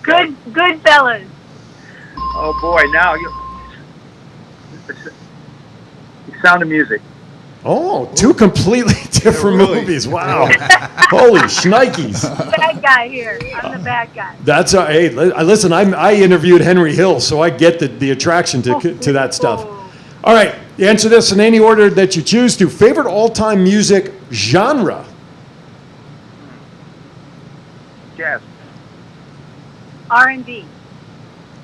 Goodfellas. Oh boy, now you. Sound of Music. Oh, two completely different really? movies. Wow. Holy shnikes. Bad guy here. I'm the bad guy. That's hey, listen, I interviewed Henry Hill, so I get the attraction to that stuff. All right, answer this in any order that you choose to. Favorite all-time music genre? Jazz. R&B.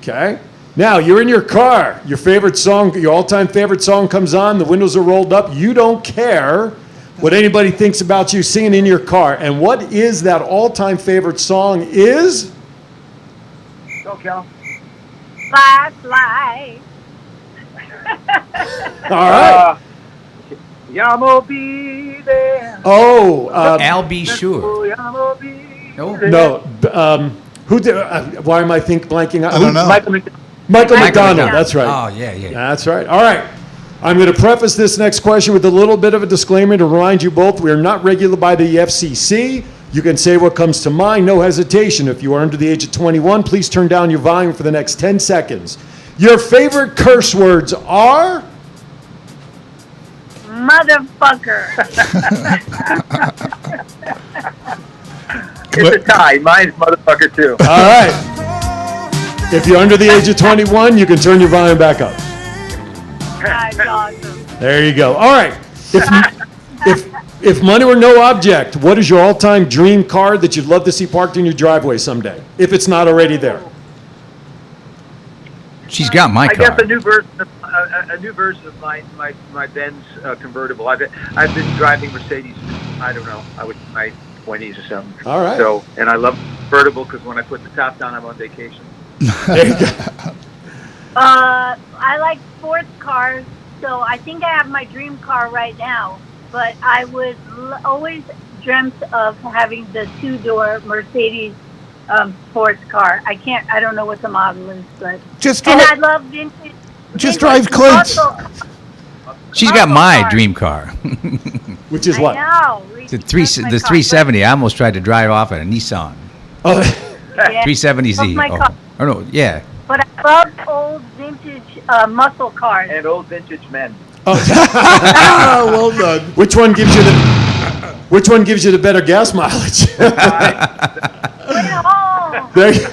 Okay. Now, you're in your car. Your favorite song, your all-time favorite song comes on. The windows are rolled up. You don't care what anybody thinks about you singing in your car. And what is that all-time favorite song is? Go, Cal. Fly, fly. All right. Yamo be there. Oh, Al B. Sure. Yamo be No. there. no. Who did? Why am I blanking? I don't know. Michael McDonald. Michael Michael McDonald. McDonald. That's right. Oh yeah, yeah. That's right. All right. I'm going to preface this next question with a little bit of a disclaimer to remind you both we are not regulated by the FCC. You can say what comes to mind, no hesitation. If you are under the age of 21, please turn down your volume for the next 10 seconds. Your favorite curse words are? Motherfucker. It's a tie. Mine's motherfucker too. All right. If you're under the age of 21, you can turn your volume back up. That's awesome. There you go. All right. If money were no object, what is your all-time dream car that you'd love to see parked in your driveway someday, if it's not already there? She's got my I car. guess a new version of my Benz convertible. I've been driving Mercedes. I don't know. I was in my 20s or something. All right. So, and I love convertible because when I put the top down, I'm on vacation. There you go. I like sports cars, so I think I have my dream car right now. But I would always dreamt of having the two-door Mercedes sports car. I don't know what the model is, but Just and I drive, love vintage. Just vintage drive Clint's. muscle- She's got muscle my cars. dream car. Which is what? I know. The 370. I almost tried to drive off in a Nissan. Oh, Yeah. 370Z. Of my Oh. car. Or no, yeah. But I love old vintage muscle cars. And old vintage men. Well done. Which one gives you the better gas mileage? Bring it home. There you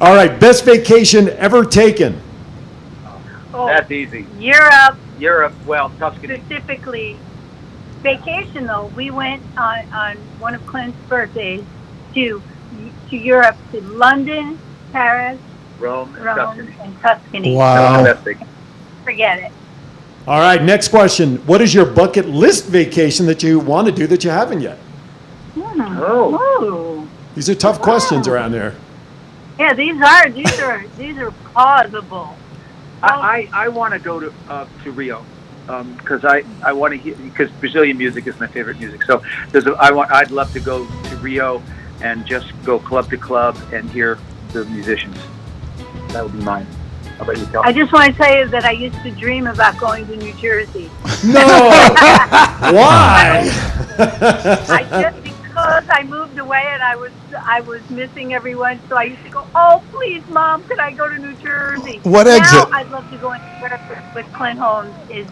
All right, best vacation ever taken. Oh, That's easy. Europe, Well, Tuscany. specifically. Vacation, though, we went on one of Clint's birthdays to Europe, to London, Paris, Rome, and Rome, Tuscany. and Tuscany. Wow. That was the best thing. Forget it. All right, next question. What is your bucket list vacation that you want to do that you haven't yet? Oh. These are tough questions around there. Yeah, these are plausible. I want to go to Rio because I want to hear, because Brazilian music is my favorite music. So I'd love to go to Rio and just go club to club and hear the musicians. That would be mine. How about you, Kel? I just want to tell you that I used to dream about going to New Jersey. No! Why? Because I moved away and I was missing everyone, so I used to go, oh, please, Mom, could I go to New Jersey? What now, exit? I'd love to go anywhere with Clint Holmes is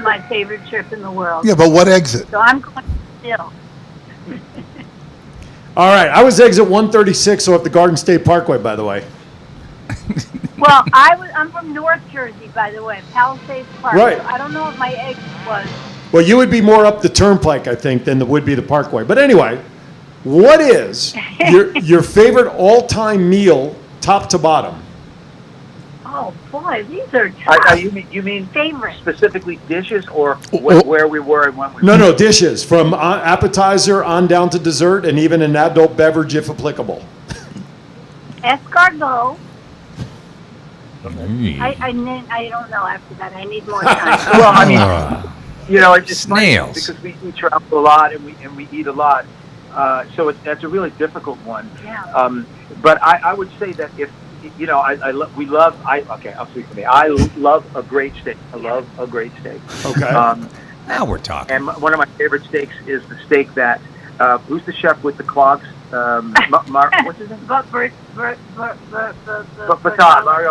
my favorite trip in the world. Yeah, but what exit? So I'm going still. All right, I was exit 136, so at the Garden State Parkway, by the way. Well, I'm from North Jersey, by the way, Palisades Park. Right. So I don't know what my exit was. Well, you would be more up the Turnpike, I think, than would be the Parkway. But anyway, what is your favorite all-time meal, top to bottom? Oh boy, these are tough. You mean Favorite. specifically dishes or Oh. where we were and when we were? No, dishes, from appetizer on down to dessert, and even an adult beverage if applicable. Escargot. I don't know after that. I need more time. Well, I mean, you know, it's funny Snails. because we travel a lot and we eat a lot, so that's a really difficult one. Yeah. But I would say that if you know, I'll speak for me. I love a great steak. I love a great steak. Okay. Now we're talking. And one of my favorite steaks is the steak that who's the chef with the clogs? What's his name? Mario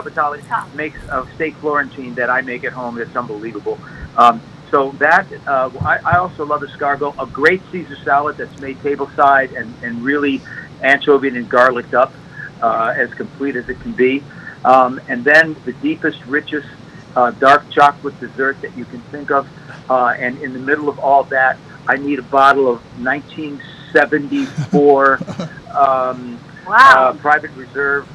Batali makes a steak Florentine that I make at home. That's unbelievable. So that I also love escargot. A great Caesar salad that's made tableside and really anchovy and garliced up, as complete as it can be. And then the deepest, richest dark chocolate dessert that you can think of. And in the middle of all that, I need a bottle of 1974 Wow. Private Reserve.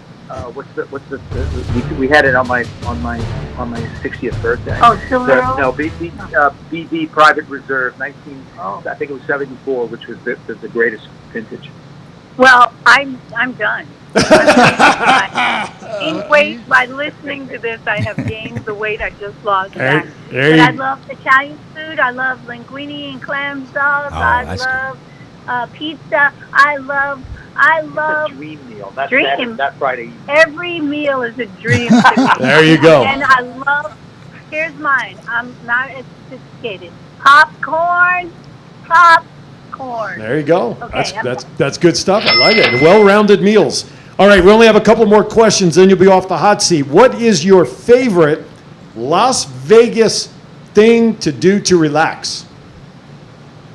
We had it on my 60th birthday. Oh, Silver Oak? No, BB Private Reserve, I think it was 74, which was the greatest vintage. Well, I'm done. In weight, by listening to this, I have gained the weight I just lost back. But I love Italian food. I love linguine and clam sauce. I that's love pizza. I love It's a dream meal. That's that Friday evening. every meal is a dream to me. There you go. And I love. Here's mine. I'm not as sophisticated. Popcorn. There you go. Okay, That's good stuff. I like it. Well-rounded meals. All right, we only have a couple more questions, then you'll be off the hot seat. What is your favorite Las Vegas thing to do to relax?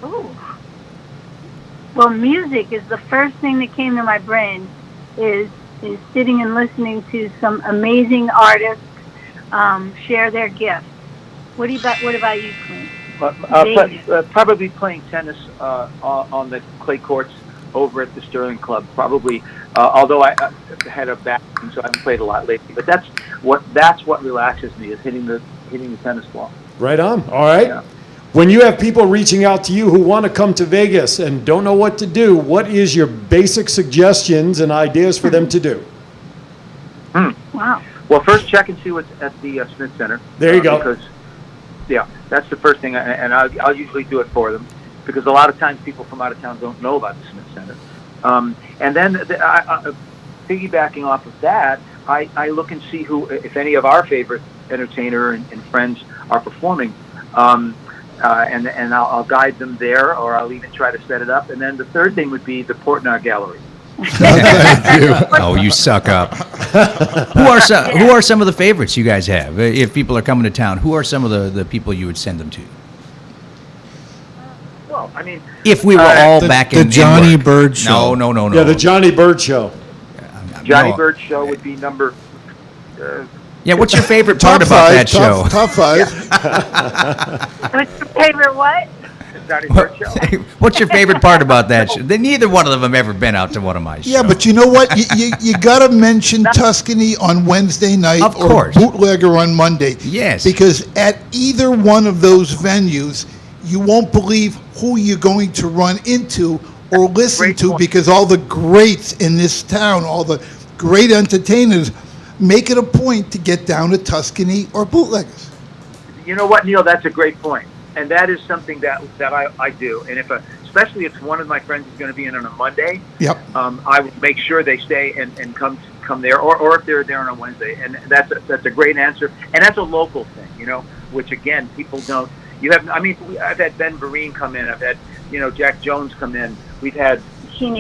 Ooh. Well, music is the first thing that came to my brain. Is sitting and listening to some amazing artists share their gifts. What about you, Clint? Probably playing tennis on the clay courts over at the Sterling Club. Probably, although I had a back, so I haven't played a lot lately. But that's what relaxes me, is hitting the tennis ball. Right on. All right. Yeah. When you have people reaching out to you who want to come to Vegas and don't know what to do, what is your basic suggestions and ideas for them to do? Wow. Well, first check and see what's at the Smith Center. There you go. Because, yeah, that's the first thing, and I'll usually do it for them, because a lot of times people from out of town don't know about the Smith Center. And then piggybacking off of that, I look and see if any of our favorite entertainer and friends are performing, and I'll guide them there, or I'll even try to set it up. And then the third thing would be the Portnoy Gallery. Thank you. Oh, you suck up. Who are some of the favorites you guys have? If people are coming to town, who are some of the people you would send them to? Well, I mean, If we were all back in the Johnny work. Bird Show. No. Yeah, the Johnny Bird Show. Johnny No. Bird Show would be number. Yeah, what's your favorite Top part about five, that show? top five. What's your favorite what? Johnny Bird Show. What's your favorite part about that show? Neither one of them have ever been out to one of my shows. Yeah, but you know what? You got to mention Tuscany on Wednesday night Of or course. Bootlegger on Monday. Yes. Because at either one of those venues, you won't believe who you're going to run into or listen Great to point. because all the greats in this town, all the great entertainers, make it a point to get down to Tuscany or Bootleggers. You know what, Neil? That's a great point, and that is something that I do. And especially if one of my friends is going to be in on a Monday, Yep. I will make sure they stay and come there, or if they're there on a Wednesday. And that's a great answer, and that's a local thing, which again people don't. I've had Ben Vereen come in. I've had Jack Jones come in. We've had Sheena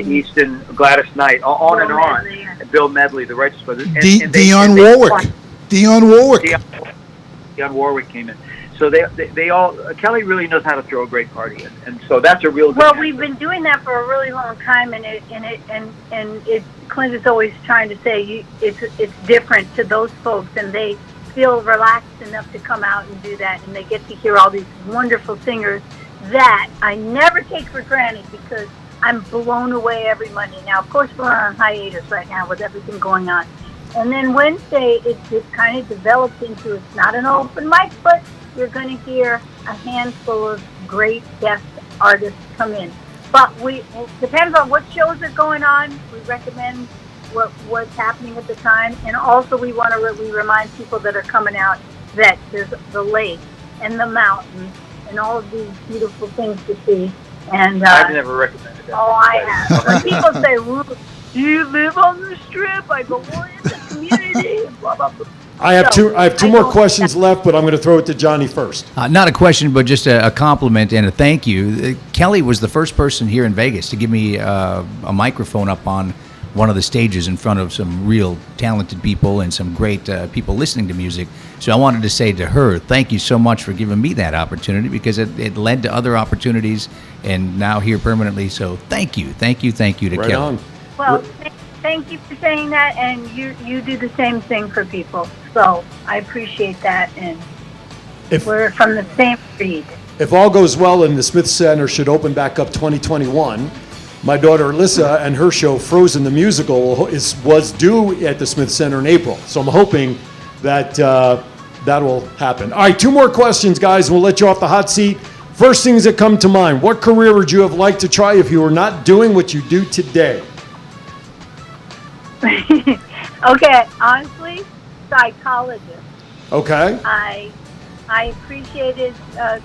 Easton, Gladys Knight, on and on. Medley. And Bill Medley, the Righteous Brothers. Dionne Warwick. Dionne Warwick. Dionne Warwick came in. So they all, Kelly really knows how to throw a great party, and so that's a real good Well, answer. we've been doing that for a really long time, and Clint is always trying to say it's different to those folks, and they feel relaxed enough to come out and do that, and they get to hear all these wonderful singers that I never take for granted because I'm blown away every Monday. Now, of course, we're on hiatus right now with everything going on. And then Wednesday, it just kind of develops into, it's not an open mic, but you're going to hear a handful of great guest artists come in. But it depends on what shows are going on. We recommend what's happening at the time. And also we want to we remind people that are coming out that there's the lake and the mountains and all of these beautiful things to see. And I've never recommended that. Oh, I have. When people say, "Well, do you live on the strip?" I go, "Well, it's a community." Blah blah blah. I have two more questions left, but I'm going to throw it to Johnny first. Not a question, but just a compliment and a thank you. Kelly was the first person here in Vegas to give me a microphone up on one of the stages in front of some real talented people and some great people listening to music. So I wanted to say to her, thank you so much for giving me that opportunity because it led to other opportunities and now here permanently. So thank you to Right Kelly. on. Well, thank you for saying that, and you do the same thing for people. So I appreciate that, and we're from the same breed. If all goes well and the Smith Center should open back up 2021, my daughter Alyssa and her show Frozen the Musical was due at the Smith Center in April. So I'm hoping that that will happen. All right, two more questions, guys, and we'll let you off the hot seat. First things that come to mind, what career would you have liked to try if you were not doing what you do today? Okay, honestly, psychologist. Okay. I appreciated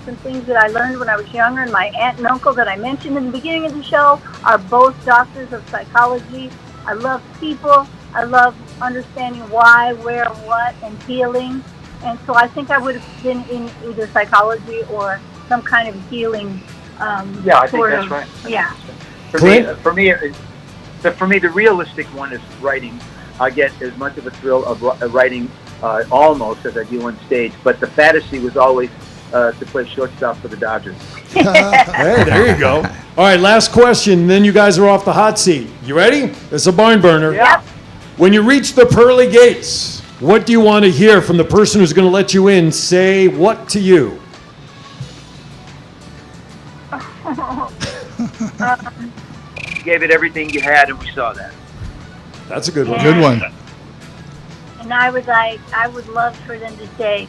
some things that I learned when I was younger, and my aunt and uncle that I mentioned in the beginning of the show are both doctors of psychology. I love people. I love understanding why, where, what, and healing. And so I think I would have been in either psychology or some kind of healing. Yeah, I think that's right. Yeah. For me, the realistic one is writing. I get as much of a thrill of writing almost as I do on stage, but the fantasy was always to play shortstop for the Dodgers. Hey, there you go. All right, last question, then you guys are off the hot seat. You ready? It's a barn burner. Yeah. When you reach the pearly gates, what do you want to hear from the person who's going to let you in say what to you? You gave it everything you had, and we saw that. That's a good one. Good one. And I was like, I would love for them to say,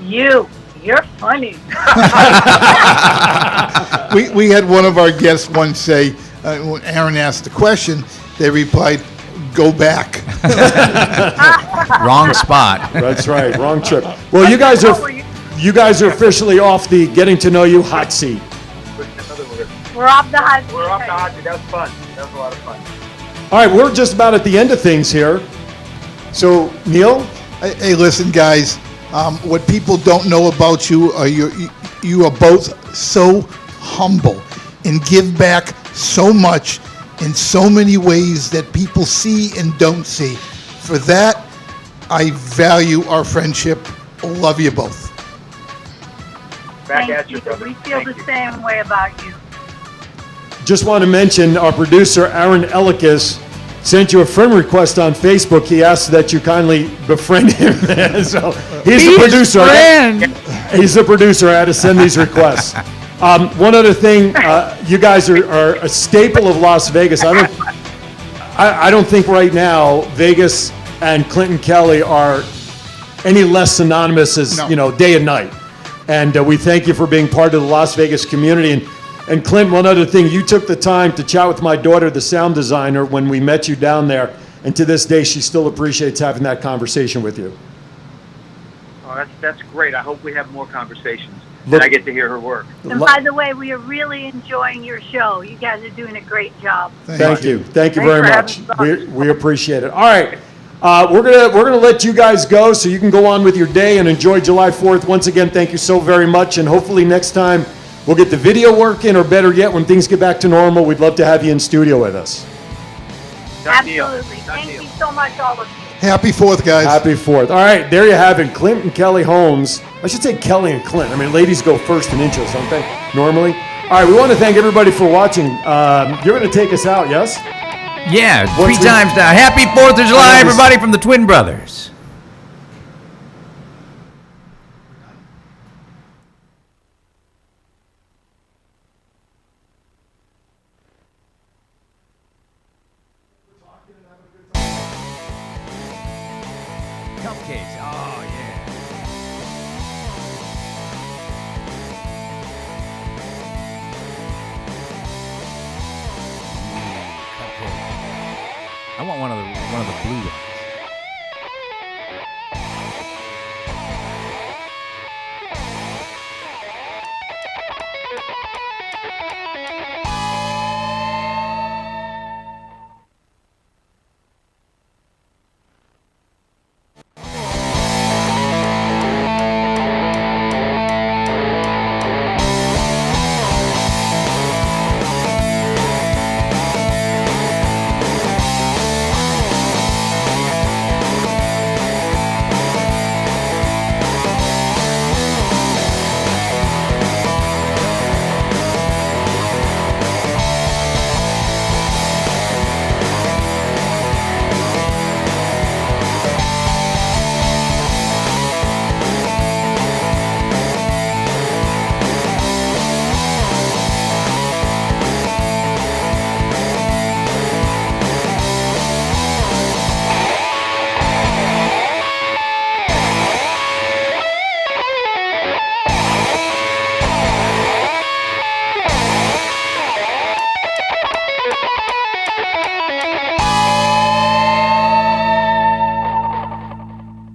you're funny. We had one of our guests once say, when Aaron asked the question, they replied, "Go back." Wrong spot. That's right. Wrong trip. Well, you guys are officially off the getting to know you hot seat. We're off the hot seat. We're off the hot seat. That was fun. That was a lot of fun. All right, we're just about at the end of things here. So, Neil? Hey, listen, guys. What people don't know about you are you are both so humble and give back so much. in so many ways that people see and don't see. For that, I value our friendship. Love you both. Back Thank at you. you, brother. We feel Thank the you. same way about you. Just want to mention our producer, Aaron Elikas, sent you a friend request on Facebook. He asked that you kindly befriend him. So he's the producer. He's the producer. I had to send these requests. One other thing, you guys are a staple of Las Vegas. I don't think right now Vegas and Clinton Kelly are any less synonymous as No. day and night. And we thank you for being part of the Las Vegas community. And Clint, one other thing, you took the time to chat with my daughter, the sound designer, when we met you down there. And to this day, she still appreciates having that conversation with you. Oh, that's great. I hope we have more conversations Look- and I get to hear her work. And by the way, we are really enjoying your show. You guys are doing a great job. Thank you. Thank you Thanks very for much. having us on. We appreciate it. All right. We're gonna let you guys go so you can go on with your day and enjoy July 4th. Once again, thank you so very much. And hopefully next time we'll get the video working, or better yet, when things get back to normal, we'd love to have you in studio with us. Done deal. Absolutely. Done Thank deal. you so much, all of you. Happy 4th, guys. Happy 4th. All right, there you have it. Clint and Kelly Holmes. I should say Kelly and Clint. I mean, ladies go first in intros, don't they? Normally. All right, we want to thank everybody for watching. You're going to take us out, yes? Yeah, What's 3 the- times now. Happy 4th of July, Yes. everybody from the Twin Brothers. Cupcakes. Oh, yeah. Cupcake. I want one of the blue ones.